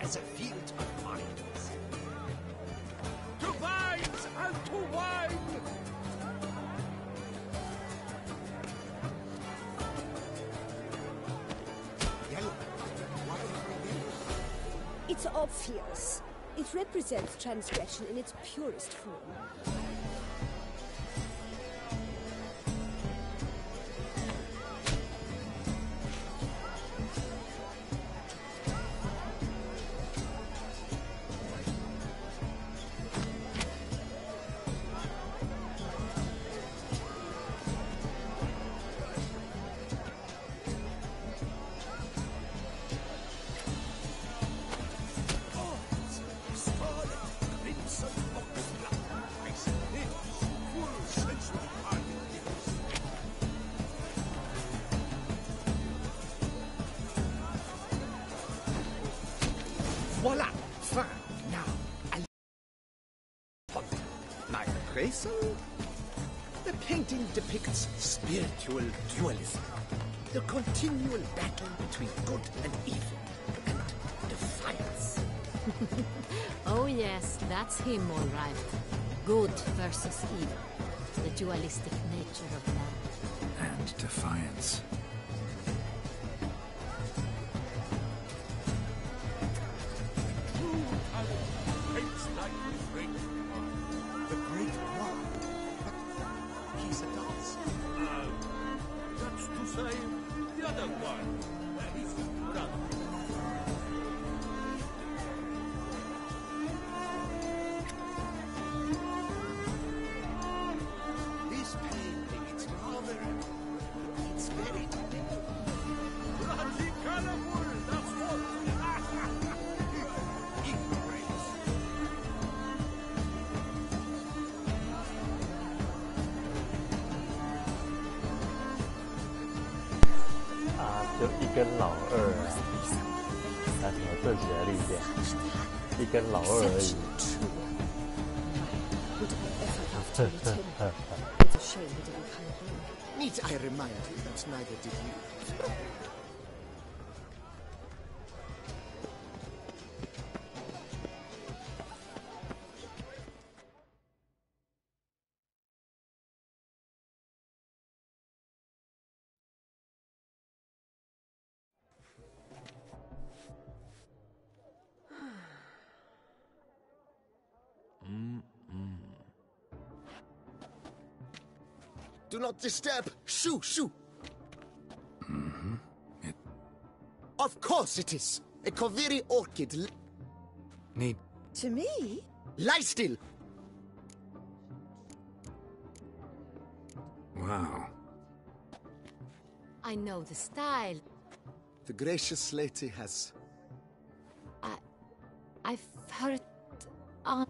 B: As a field of vines. To vines and to wine!
H: It's obvious. It represents transgression in its purest form.
B: Voila! Fine. Now, my appraisal? The painting depicts spiritual dualism. The continual battle between good and evil. And defiance.
E: Oh yes, that's him all right. Good versus evil. The dualistic nature of man.
D: And defiance.
C: The Great One? But he's a dancer.
L: That's to say, the other one. His brother.
C: This painting, it's rather... It's very...
L: Bloody colorful, that's what.
N: 就一根老二啊，拿什么正邪的力量，一根老二而已。
H: It's a shame he didn't come home.
C: Need I remind you that neither did you? Do not disturb. Shoo, shoo.
D: Mm-hmm.
C: Of course it is. A Koviri orchid.
D: Neat.
H: To me?
C: Lie still.
D: Wow.
E: I know the style.
C: The gracious lady has...
J: hurt on...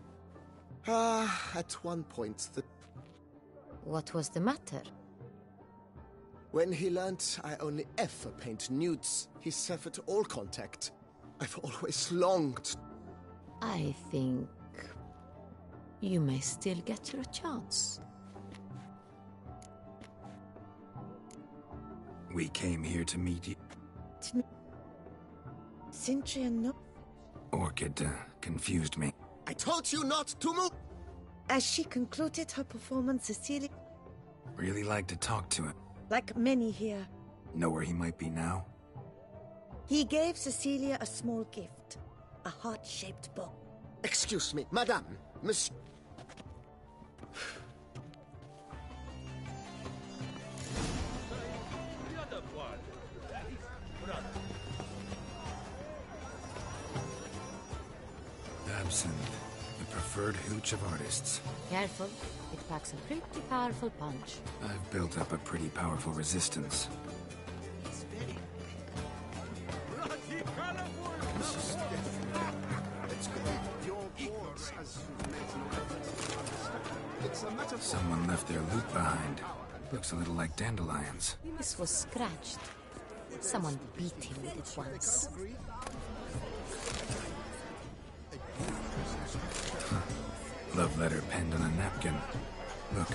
O: At one point,
J: What was the matter?
O: when he learnt I only ever paint nudes, he severed all contact. I've always longed.
E: I think you may still get your chance.
D: We came here to meet you.
P: Cynthia, no.
D: Orchid confused me.
O: I told you not to move!
P: As she concluded her performance, Cecilia,
D: Really like to talk to him.
P: like many here,
D: Know where he might be now?
P: he gave Cecilia a small gift. A heart-shaped book.
O: Excuse me, madame, monsieur.
D: Absinthe, the preferred hooch of artists.
E: Careful, it packs a pretty powerful punch.
D: I've built up a pretty powerful resistance. Someone left their loot behind. Looks a little like dandelions.
E: This was scratched. Someone beat him with it once.
D: Love letter penned on a napkin. Look.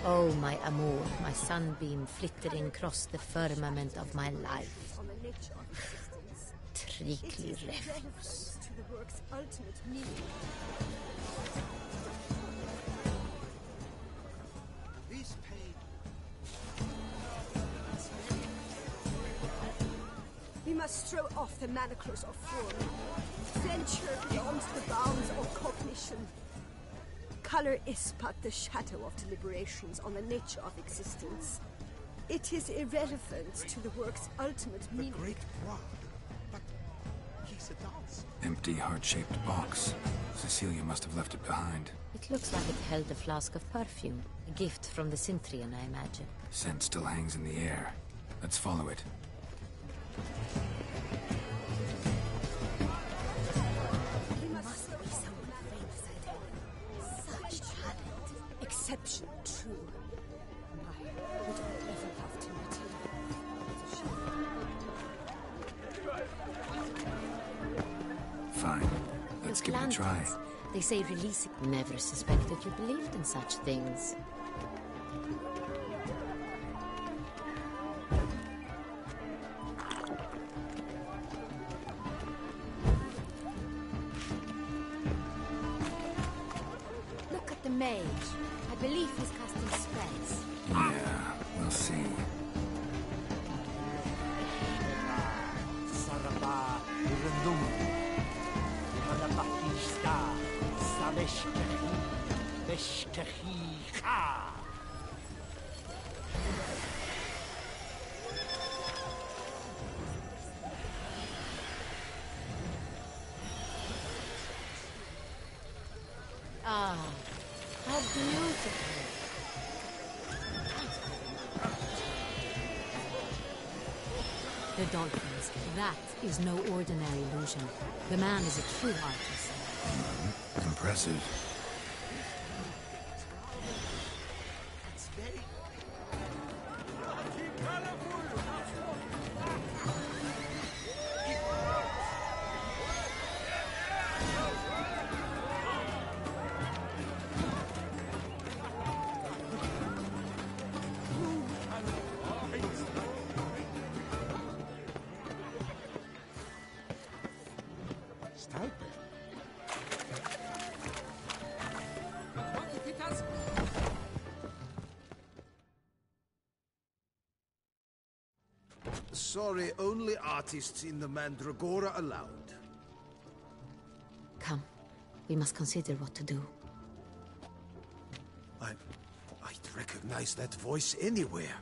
E: Oh, my amour, my sunbeam flittering across the firmament of my life. Treacly refuse.
H: To the work's ultimate meaning.
C: This pain.
H: We must throw off the manacles of form. Venture beyond the bounds of cognition. Color is but the shadow of deliberations on the nature of existence. It is irrelevant to the work's ultimate meaning.
C: The great Rock. But he's a dance.
D: Empty, heart-shaped box. Cecilia must have left it behind.
E: It looks like it held a flask of perfume. A gift from the Cintrian, I imagine.
D: Scent still hangs in the air. Let's follow it.
H: Exception true. I would ever love to meet him.
D: Fine. Let's give it a try.
E: Lanterns. They say releasing. Never suspected you believed in such things. Look at the mage. I believe he's casting spells.
D: Yeah, we'll see.
E: Ah, how beautiful. The dolphins. That is no ordinary illusion. The man is a true artist.
D: Impressive.
C: Sorry, only artists in the Mandragora allowed.
E: Come, we must consider what to do.
C: I'd recognize that voice anywhere.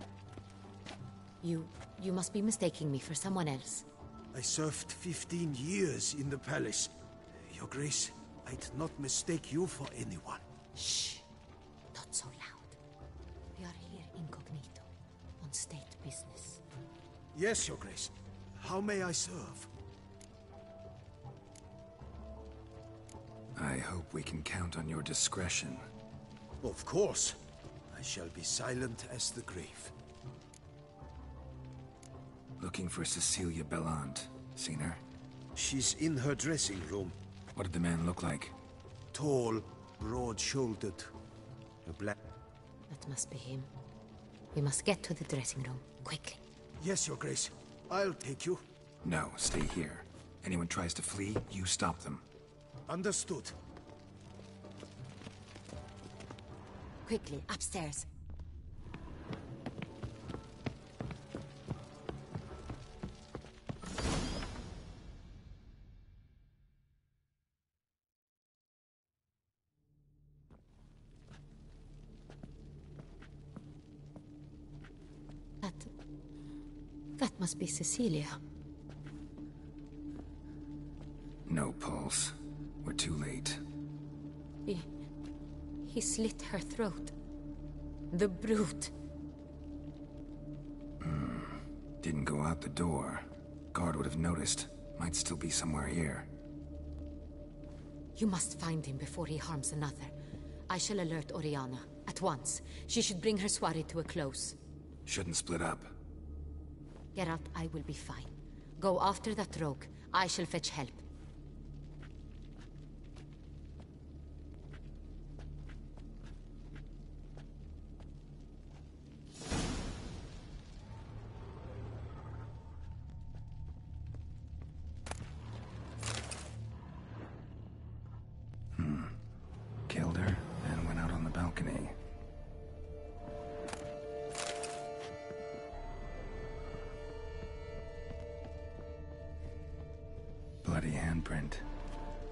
E: You must be mistaking me for someone else.
C: I served 15 years in the palace. Your Grace, I'd not mistake you for anyone.
E: Shh! Not so loud. We are here incognito, on state business.
C: Yes, Your Grace. How may I serve?
D: I hope we can count on your discretion.
C: Of course. I shall be silent as the grave.
D: Looking for Cecilia Bellant. Seen her?
C: She's in her dressing room.
D: What did the man look like?
C: Tall, broad-shouldered. A black...
E: That must be him. We must get to the dressing room, quickly.
C: Yes, Your Grace. I'll take you.
D: No, stay here. Anyone tries to flee, you stop them.
C: Understood.
E: Quickly, upstairs. That must be Cecilia.
D: No pulse. We're too late.
E: He slit her throat. The brute.
D: Didn't go out the door. Guard would have noticed. Might still be somewhere here.
E: You must find him before he harms another. I shall alert Oriana. At once. She should bring her soirée to a close.
D: Shouldn't split up.
E: Geralt, I will be fine. Go after that rogue. I shall fetch help.
D: Killed her, and went out on the balcony. Bloody handprint.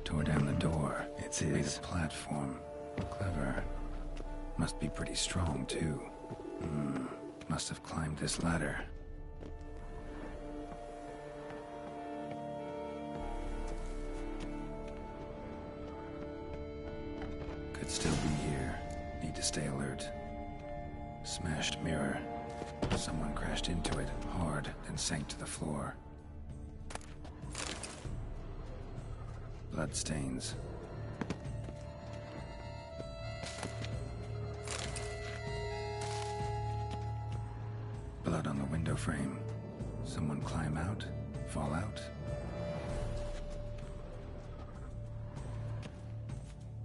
D: Tore down the door. It's his platform. Clever. Must be pretty strong, too. Must have climbed this ladder. Could still be here. Need to stay alert. Smashed mirror. Someone crashed into it hard, then sank to the floor. Bloodstains. Blood on the window frame. Someone climb out? Fall out?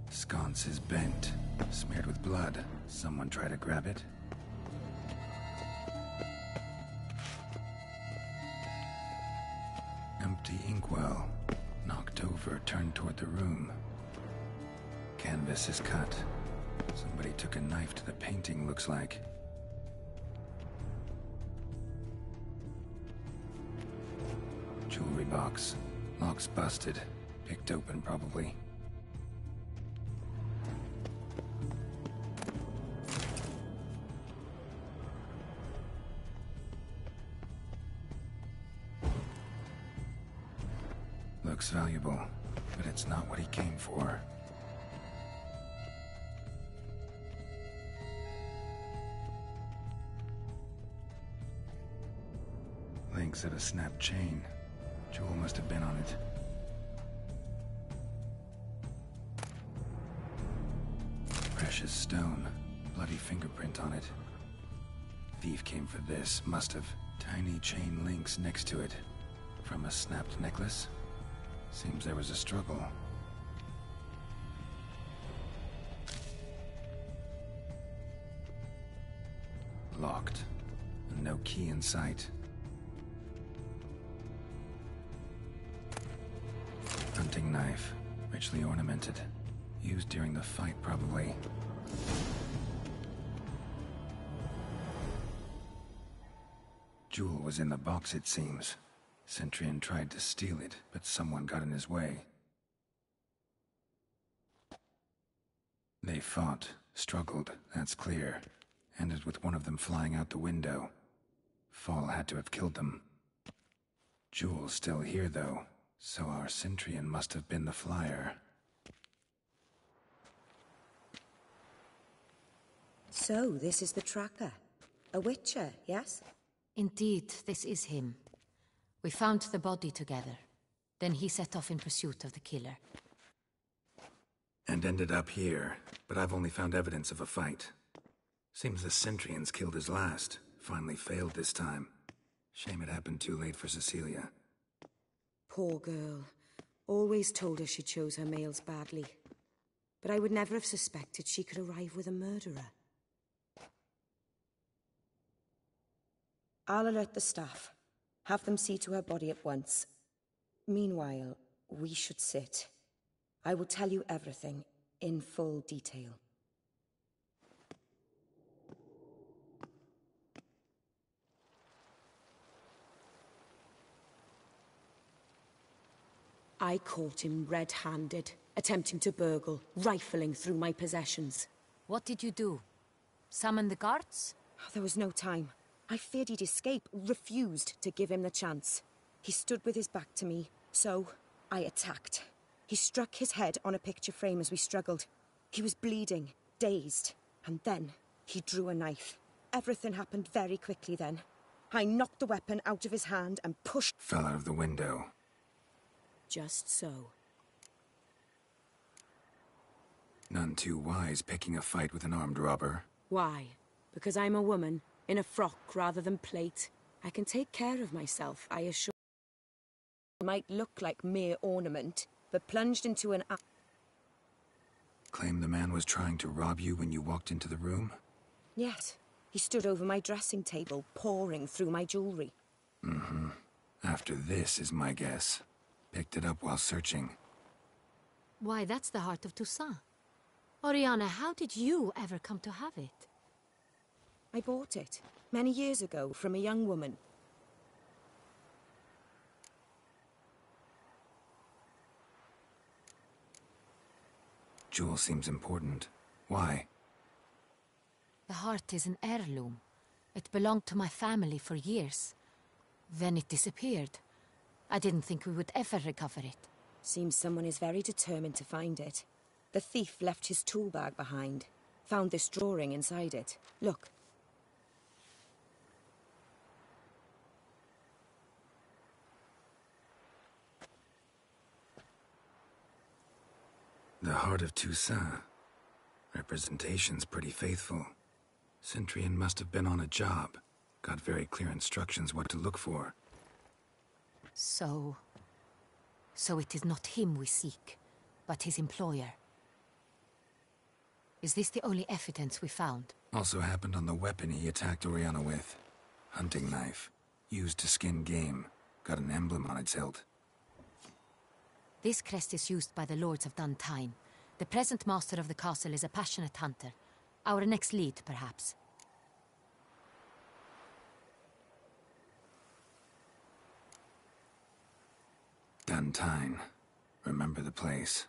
D: Sconce is bent, smeared with blood. Someone try to grab it? Empty inkwell. Knocked over, turned toward the room. Canvas is cut. Somebody took a knife to the painting, looks like. Jewelry box. Lock's busted. Picked open, probably. Looks valuable, but it's not what he came for. Links of a snapped chain. Jewel must have been on it. Precious stone. Bloody fingerprint on it. Thief came for this, must have. Tiny chain links next to it. From a snapped necklace? Seems there was a struggle. Locked. No key in sight. Hunting knife. Richly ornamented. Used during the fight, probably. Jewel was in the box, it seems. Centurion tried to steal it, but someone got in his way. They fought, struggled, that's clear. Ended with one of them flying out the window. Fall had to have killed them. Jewel's still here, though, so our Centurion must have been the flyer.
P: So, this is the tracker. A witcher, yes?
E: Indeed, this is him. We found the body together. Then he set off in pursuit of the killer.
D: And ended up here, but I've only found evidence of a fight. Seems the Centrians killed his last. Finally failed this time. Shame it happened too late for Cecilia.
Q: Poor girl. Always told her she chose her males badly. But I would never have suspected she could arrive with a murderer. I'll alert the staff. Have them see to her body at once. Meanwhile, we should sit. I will tell you everything, in full detail. I caught him red-handed, attempting to burgle, rifling through my possessions.
E: What did you do? Summon the guards?
Q: There was no time. I feared he'd escape, refused to give him the chance. He stood with his back to me, so I attacked. He struck his head on a picture frame as we struggled. He was bleeding, dazed, and then he drew a knife. Everything happened very quickly then. I knocked the weapon out of his hand and pushed...
D: Fell out of the window.
Q: Just so.
D: None too wise picking a fight with an armed robber.
Q: Why? Because I'm a woman, in a frock rather than plate. I can take care of myself, I assure you. It might look like mere ornament, but plunged into an...
D: Claim the man was trying to rob you when you walked into the room?
Q: Yes. He stood over my dressing table, pouring through my jewelry.
D: Mm-hmm. After this is my guess. Picked it up while searching.
E: Why, that's the heart of Toussaint. Oriana, how did you ever come to have it?
Q: I bought it, many years ago, from a young woman.
D: Jewel seems important. Why?
E: The heart is an heirloom. It belonged to my family for years. Then it disappeared. I didn't think we would ever recover it.
Q: Seems someone is very determined to find it. The thief left his tool bag behind. Found this drawing inside it. Look.
D: The heart of Toussaint. Representation's pretty faithful. Centrian must have been on a job. Got very clear instructions what to look for.
E: So it is not him we seek, but his employer. Is this the only evidence we found?
D: Also happened on the weapon he attacked Oriana with. Hunting knife. Used to skin game. Got an emblem on its hilt.
E: This crest is used by the Lords of Duntine. The present master of the castle is a passionate hunter. Our next lead, perhaps.
D: Duntine. Remember the place.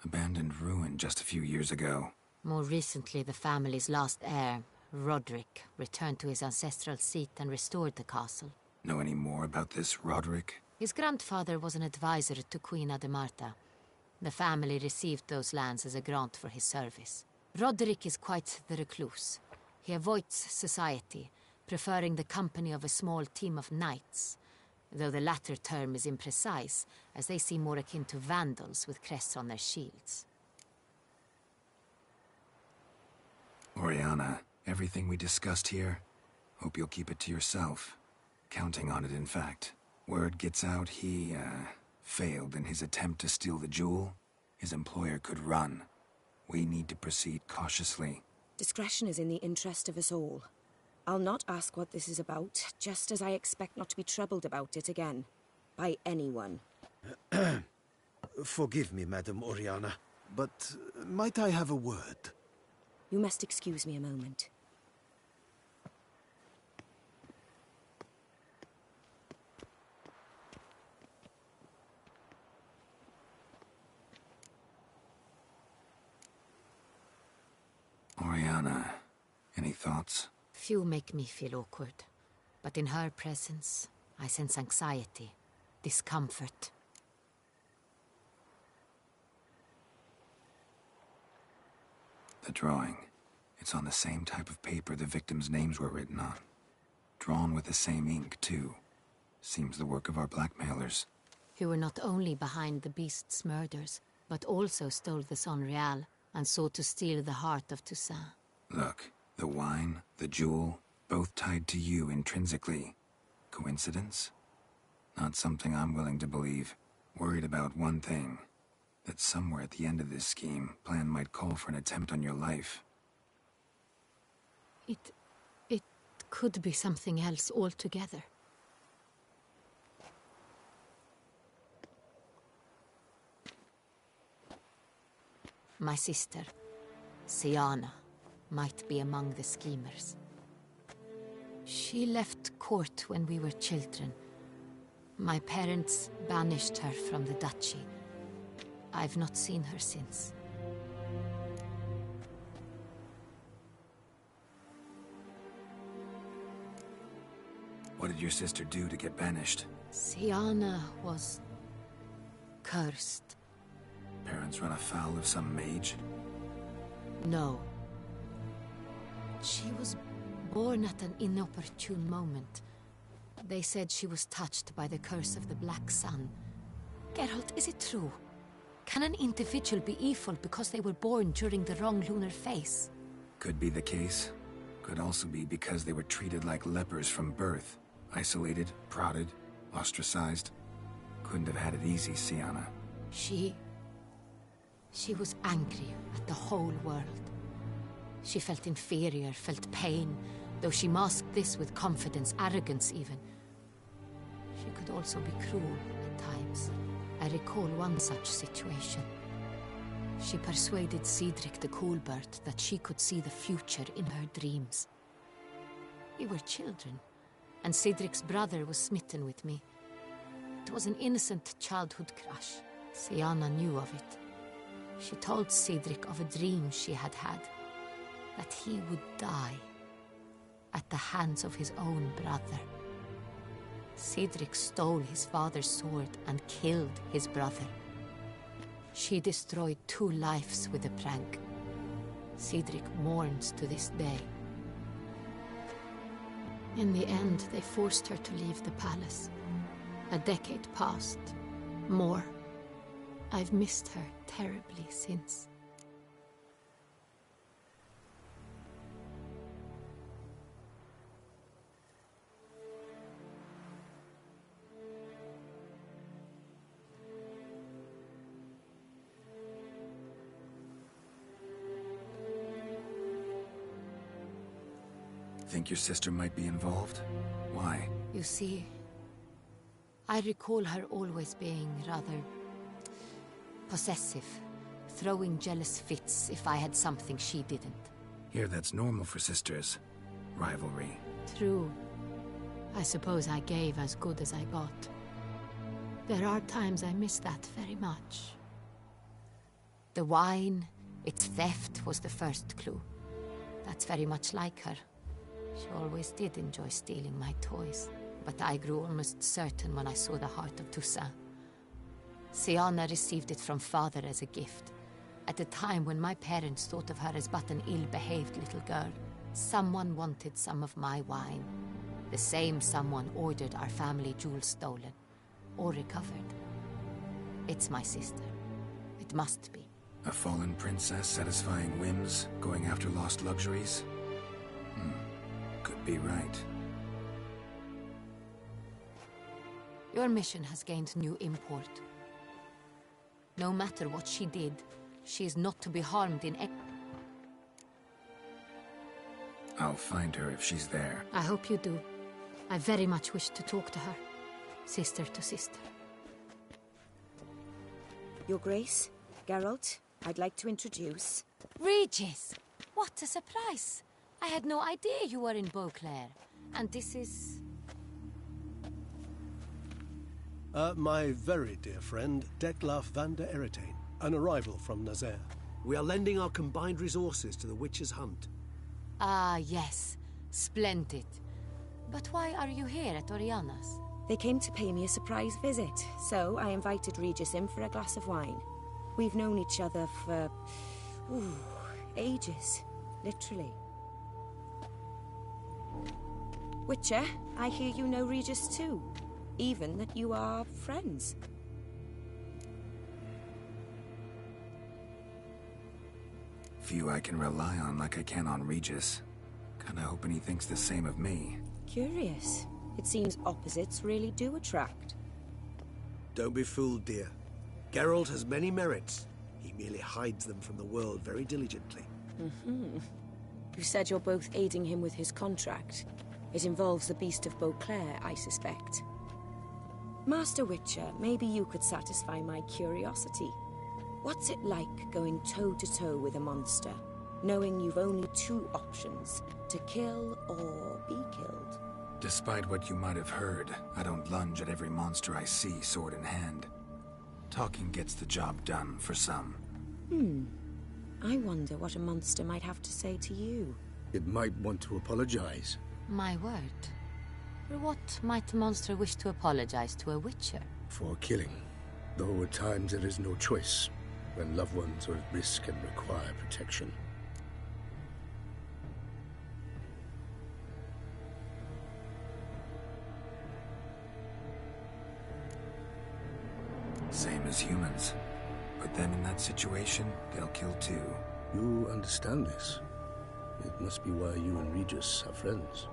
D: Abandoned ruin just a few years ago.
E: More recently, the family's last heir, Roderick, returned to his ancestral seat and restored the castle.
D: Know any more about this Roderick?
E: His grandfather was an advisor to Queen Ademarta. The family received those lands as a grant for his service. Roderick is quite the recluse. He avoids society, preferring the company of a small team of knights, though the latter term is imprecise, as they seem more akin to vandals with crests on their shields.
D: Oriana, everything we discussed here, hope you'll keep it to yourself. Counting on it, in fact. Word gets out he, failed in his attempt to steal the jewel. His employer could run. We need to proceed cautiously.
Q: Discretion is in the interest of us all. I'll not ask what this is about, just as I expect not to be troubled about it again. By anyone.
C: Forgive me, Madam Oriana, but might I have a word?
Q: You must excuse me a moment.
D: Oriana, any thoughts?
E: Few make me feel awkward, but in her presence, I sense anxiety, discomfort.
D: The drawing. It's on the same type of paper the victims' names were written on. Drawn with the same ink, too. Seems the work of our blackmailers.
E: Who were not only behind the beast's murders, but also stole the Son Real and sought to steal the heart of Toussaint.
D: Look, the wine, the jewel, both tied to you intrinsically. Coincidence? Not something I'm willing to believe. Worried about one thing. That somewhere at the end of this scheme, plan might call for an attempt on your life.
E: It could be something else altogether. My sister, Siana, might be among the schemers. She left court when we were children. My parents banished her from the duchy. I've not seen her since.
D: What did your sister do to get banished?
E: Siana was cursed.
D: Parents run afoul of some mage?
E: No. She was born at an inopportune moment. They said she was touched by the curse of the Black Sun. Geralt, is it true? Can an individual be evil because they were born during the wrong lunar phase?
D: Could be the case. Could also be because they were treated like lepers from birth. Isolated, prodded, ostracized. Couldn't have had it easy, Siana.
E: She was angry at the whole world. She felt inferior, felt pain, though she masked this with confidence, arrogance even. She could also be cruel at times. I recall one such situation. She persuaded Cedric the Coolbert that she could see the future in her dreams. We were children, and Cedric's brother was smitten with me. It was an innocent childhood crush. Siana knew of it. She told Cedric of a dream she had had, that he would die at the hands of his own brother. Cedric stole his father's sword and killed his brother. She destroyed 2 lives with a prank. Cedric mourns to this day. In the end, they forced her to leave the palace. A decade passed. More. I've missed her terribly since.
D: Think your sister might be involved? Why?
E: You see, I recall her always being rather possessive, throwing jealous fits if I had something she didn't.
D: Here, that's normal for sisters. Rivalry.
E: True. I suppose I gave as good as I got. There are times I miss that very much. The wine, its theft, was the first clue. That's very much like her. She always did enjoy stealing my toys, but I grew almost certain when I saw the heart of Toussaint. Siana received it from father as a gift. At a time when my parents thought of her as but an ill-behaved little girl, someone wanted some of my wine. The same someone ordered our family jewels stolen, or recovered. It's my sister. It must be.
D: A fallen princess satisfying whims, going after lost luxuries? Could be right.
E: Your mission has gained new import. No matter what she did, she is not to be harmed in any...
D: I'll find her if she's there.
E: I hope you do. I very much wish to talk to her. Sister to sister.
Q: Your Grace, Geralt, I'd like to introduce...
E: Regis! What a surprise! I had no idea you were in Beauclair. And this is...
R: My very dear friend, Detlaf van der Eretain, an arrival from Nazaire.
B: We are lending our combined resources to the Witcher's Hunt.
E: Ah, yes. Splendid. But why are you here at Oriana's?
Q: They came to pay me a surprise visit, so I invited Regis in for a glass of wine. We've known each other for... ages. Literally. Witcher, I hear you know Regis too. Even that you are friends.
D: Few I can rely on like I can on Regis. Kinda hoping he thinks the same of me.
Q: Curious. It seems opposites really do attract.
R: Don't be fooled, dear. Geralt has many merits. He merely hides them from the world very diligently.
Q: You said you're both aiding him with his contract. It involves the Beast of Beauclair, I suspect. Master Witcher, maybe you could satisfy my curiosity. What's it like going toe-to-toe with a monster, knowing you've only two options, to kill or be killed?
D: Despite what you might have heard, I don't lunge at every monster I see sword in hand. Talking gets the job done for some.
Q: I wonder what a monster might have to say to you.
R: It might want to apologize.
E: My word. For what might a monster wish to apologize to a witcher?
R: For killing. Though at times there is no choice, when loved ones are at risk and require protection.
D: Same as humans. Put them in that situation, they'll kill too.
R: You understand this. It must be why you and Regis are friends.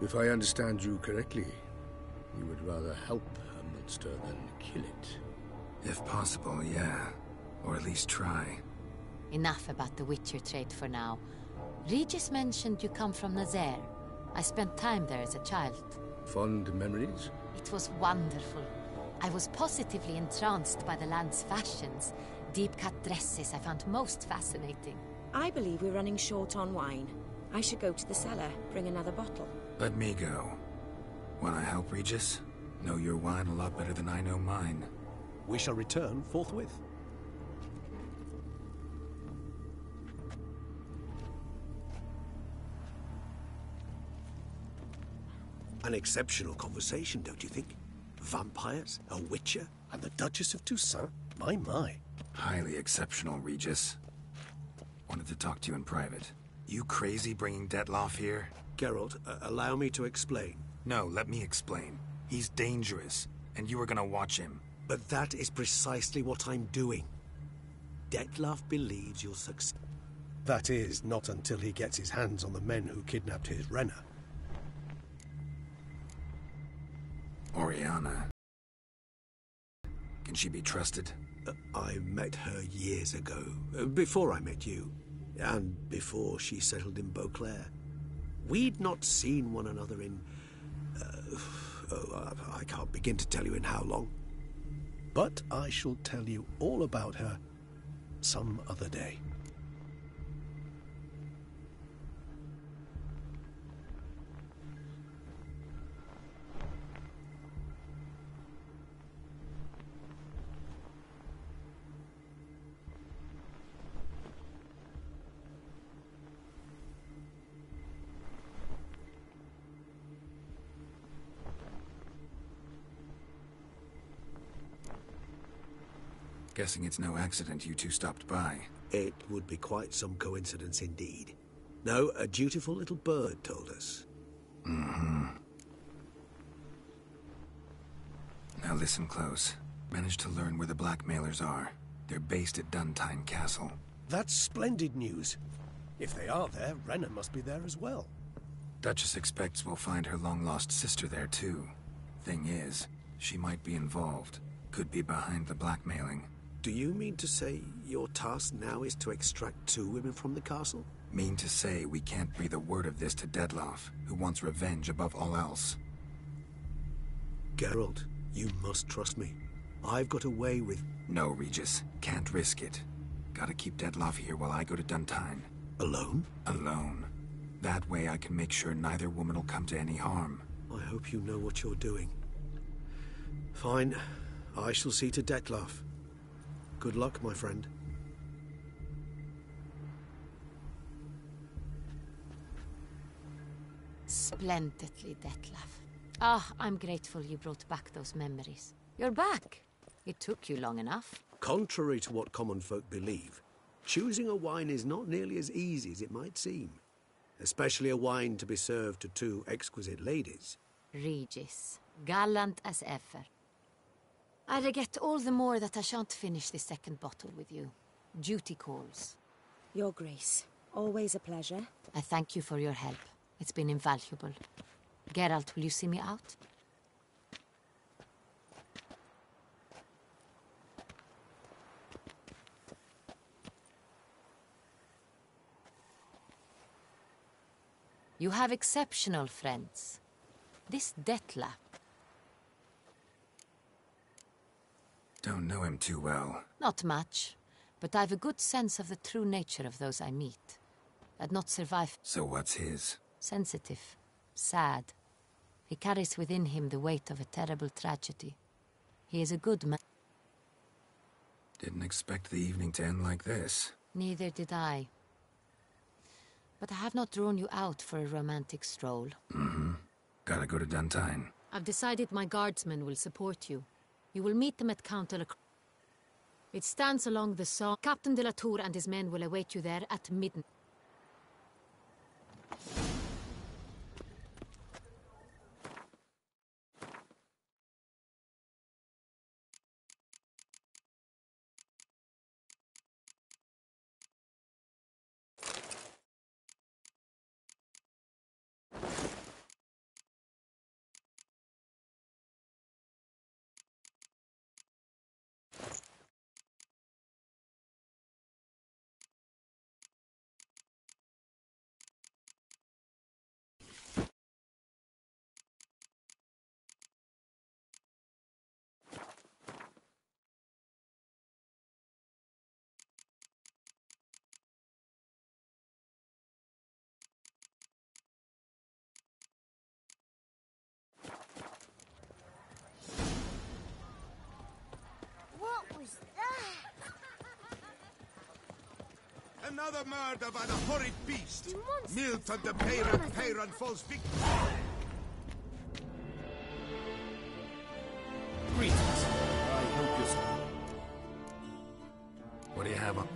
R: If I understand you correctly, you would rather help a monster than kill it.
D: If possible, yeah. Or at least try.
E: Enough about the Witcher trait for now. Regis mentioned you come from Nazaire. I spent time there as a child.
R: Fond memories?
E: It was wonderful. I was positively entranced by the land's fashions. Deep-cut dresses I found most fascinating.
Q: I believe we're running short on wine. I should go to the cellar, bring another bottle.
D: Let me go. Wanna help, Regis? Know your wine a lot better than I know mine.
R: We shall return forthwith. An exceptional conversation, don't you think? Vampires, a witcher, and the Duchess of Toussaint? My.
D: Highly exceptional, Regis. Wanted to talk to you in private. You crazy bringing Detloff here?
R: Geralt, allow me to explain.
D: No, let me explain. He's dangerous, and you were gonna watch him.
R: But that is precisely what I'm doing. Detloff believes you'll succeed. That is, not until he gets his hands on the men who kidnapped his Renna.
D: Oriana. Can she be trusted?
R: I met her years ago, before I met you, and before she settled in Beauclair. We'd not seen one another in... I can't begin to tell you in how long. But I shall tell you all about her some other day.
D: Guessing it's no accident you two stopped by.
R: It would be quite some coincidence indeed. No, a dutiful little bird told us.
D: Now listen close. Managed to learn where the blackmailers are. They're based at Duntine Castle.
R: That's splendid news. If they are there, Renna must be there as well.
D: Duchess expects we'll find her long-lost sister there too. Thing is, she might be involved. Could be behind the blackmailing.
R: Do you mean to say your task now is to extract 2 women from the castle?
D: Mean to say we can't breathe a word of this to Detloff, who wants revenge above all else.
R: Geralt, you must trust me. I've got away with...
D: No, Regis. Can't risk it. Gotta keep Detloff here while I go to Duntine.
R: Alone?
D: Alone. That way I can make sure neither woman will come to any harm.
R: I hope you know what you're doing. Fine. I shall see to Detloff. Good luck, my friend.
E: Splendidly, Detloff. Ah, I'm grateful you brought back those memories. You're back. It took you long enough.
R: Contrary to what common folk believe, choosing a wine is not nearly as easy as it might seem.
S: especially a wine to be served to two exquisite ladies.
E: Regis, gallant as ever. I regret all the more that I shan't finish this second bottle with you. Duty calls.
Q: Your Grace, always a pleasure.
E: I thank you for your help. It's been invaluable. Geralt, will you see me out? You have exceptional friends. This Detlef.
D: Don't know him too well.
E: Not much, but I've a good sense of the true nature of those I meet. I'd not survive.
D: So what's his?
E: Sensitive. Sad. He carries within him the weight of a terrible tragedy. He is a good man.
D: Didn't expect the evening to end like this.
E: Neither did I. But I have not drawn you out for a romantic stroll.
D: Mm-hmm. Gotta go to Duntine.
E: I've decided my guardsmen will support you. You will meet them at Count de la... It stands along the Somme. Captain de la Tour and his men will await you there at midnight.
F: Another murder by the horrid beast! Milton the Peyron falls victim!
B: Greetings. I hope you're...
D: What do you have on?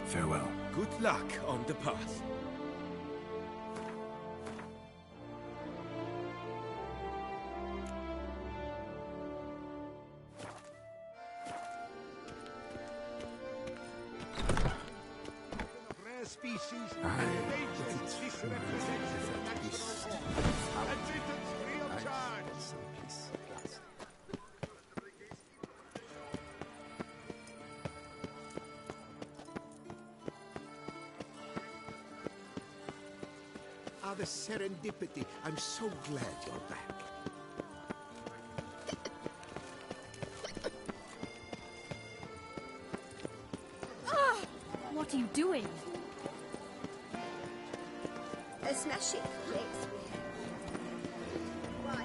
D: Farewell.
G: Good luck on the path.
F: Rare species endangered. This represents the natural order. Admittance free of charge. Ah, the serendipity. I'm so glad you're back.
J: What are you doing?
H: Smashing place. Why?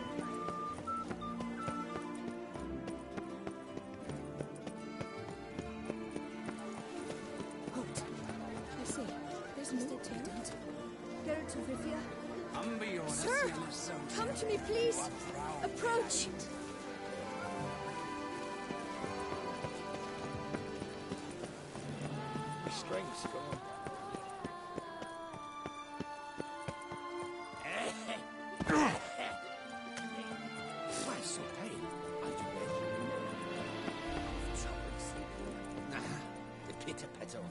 Q: Halt. I say, there's no tent.
H: Geralt of Rivia. Sir, come to me, please. Approach.
B: My strength's gone. Why so pale? Are you ready? Nah, the pitter-patter.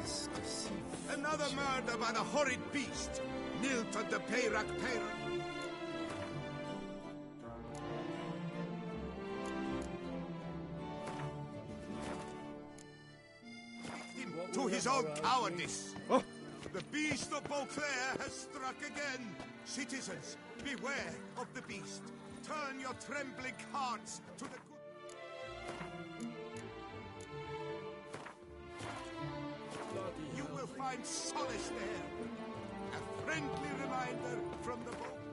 I: is deceived.
F: Another murder by the horrid beast, Milton de Peyrac Peyrac. To his own cowardice.
I: Oh.
F: The beast of Beauclair has struck again. Citizens, beware of the beast. Turn your trembling hearts to the good. You will find solace there. A friendly reminder from the Beauclair.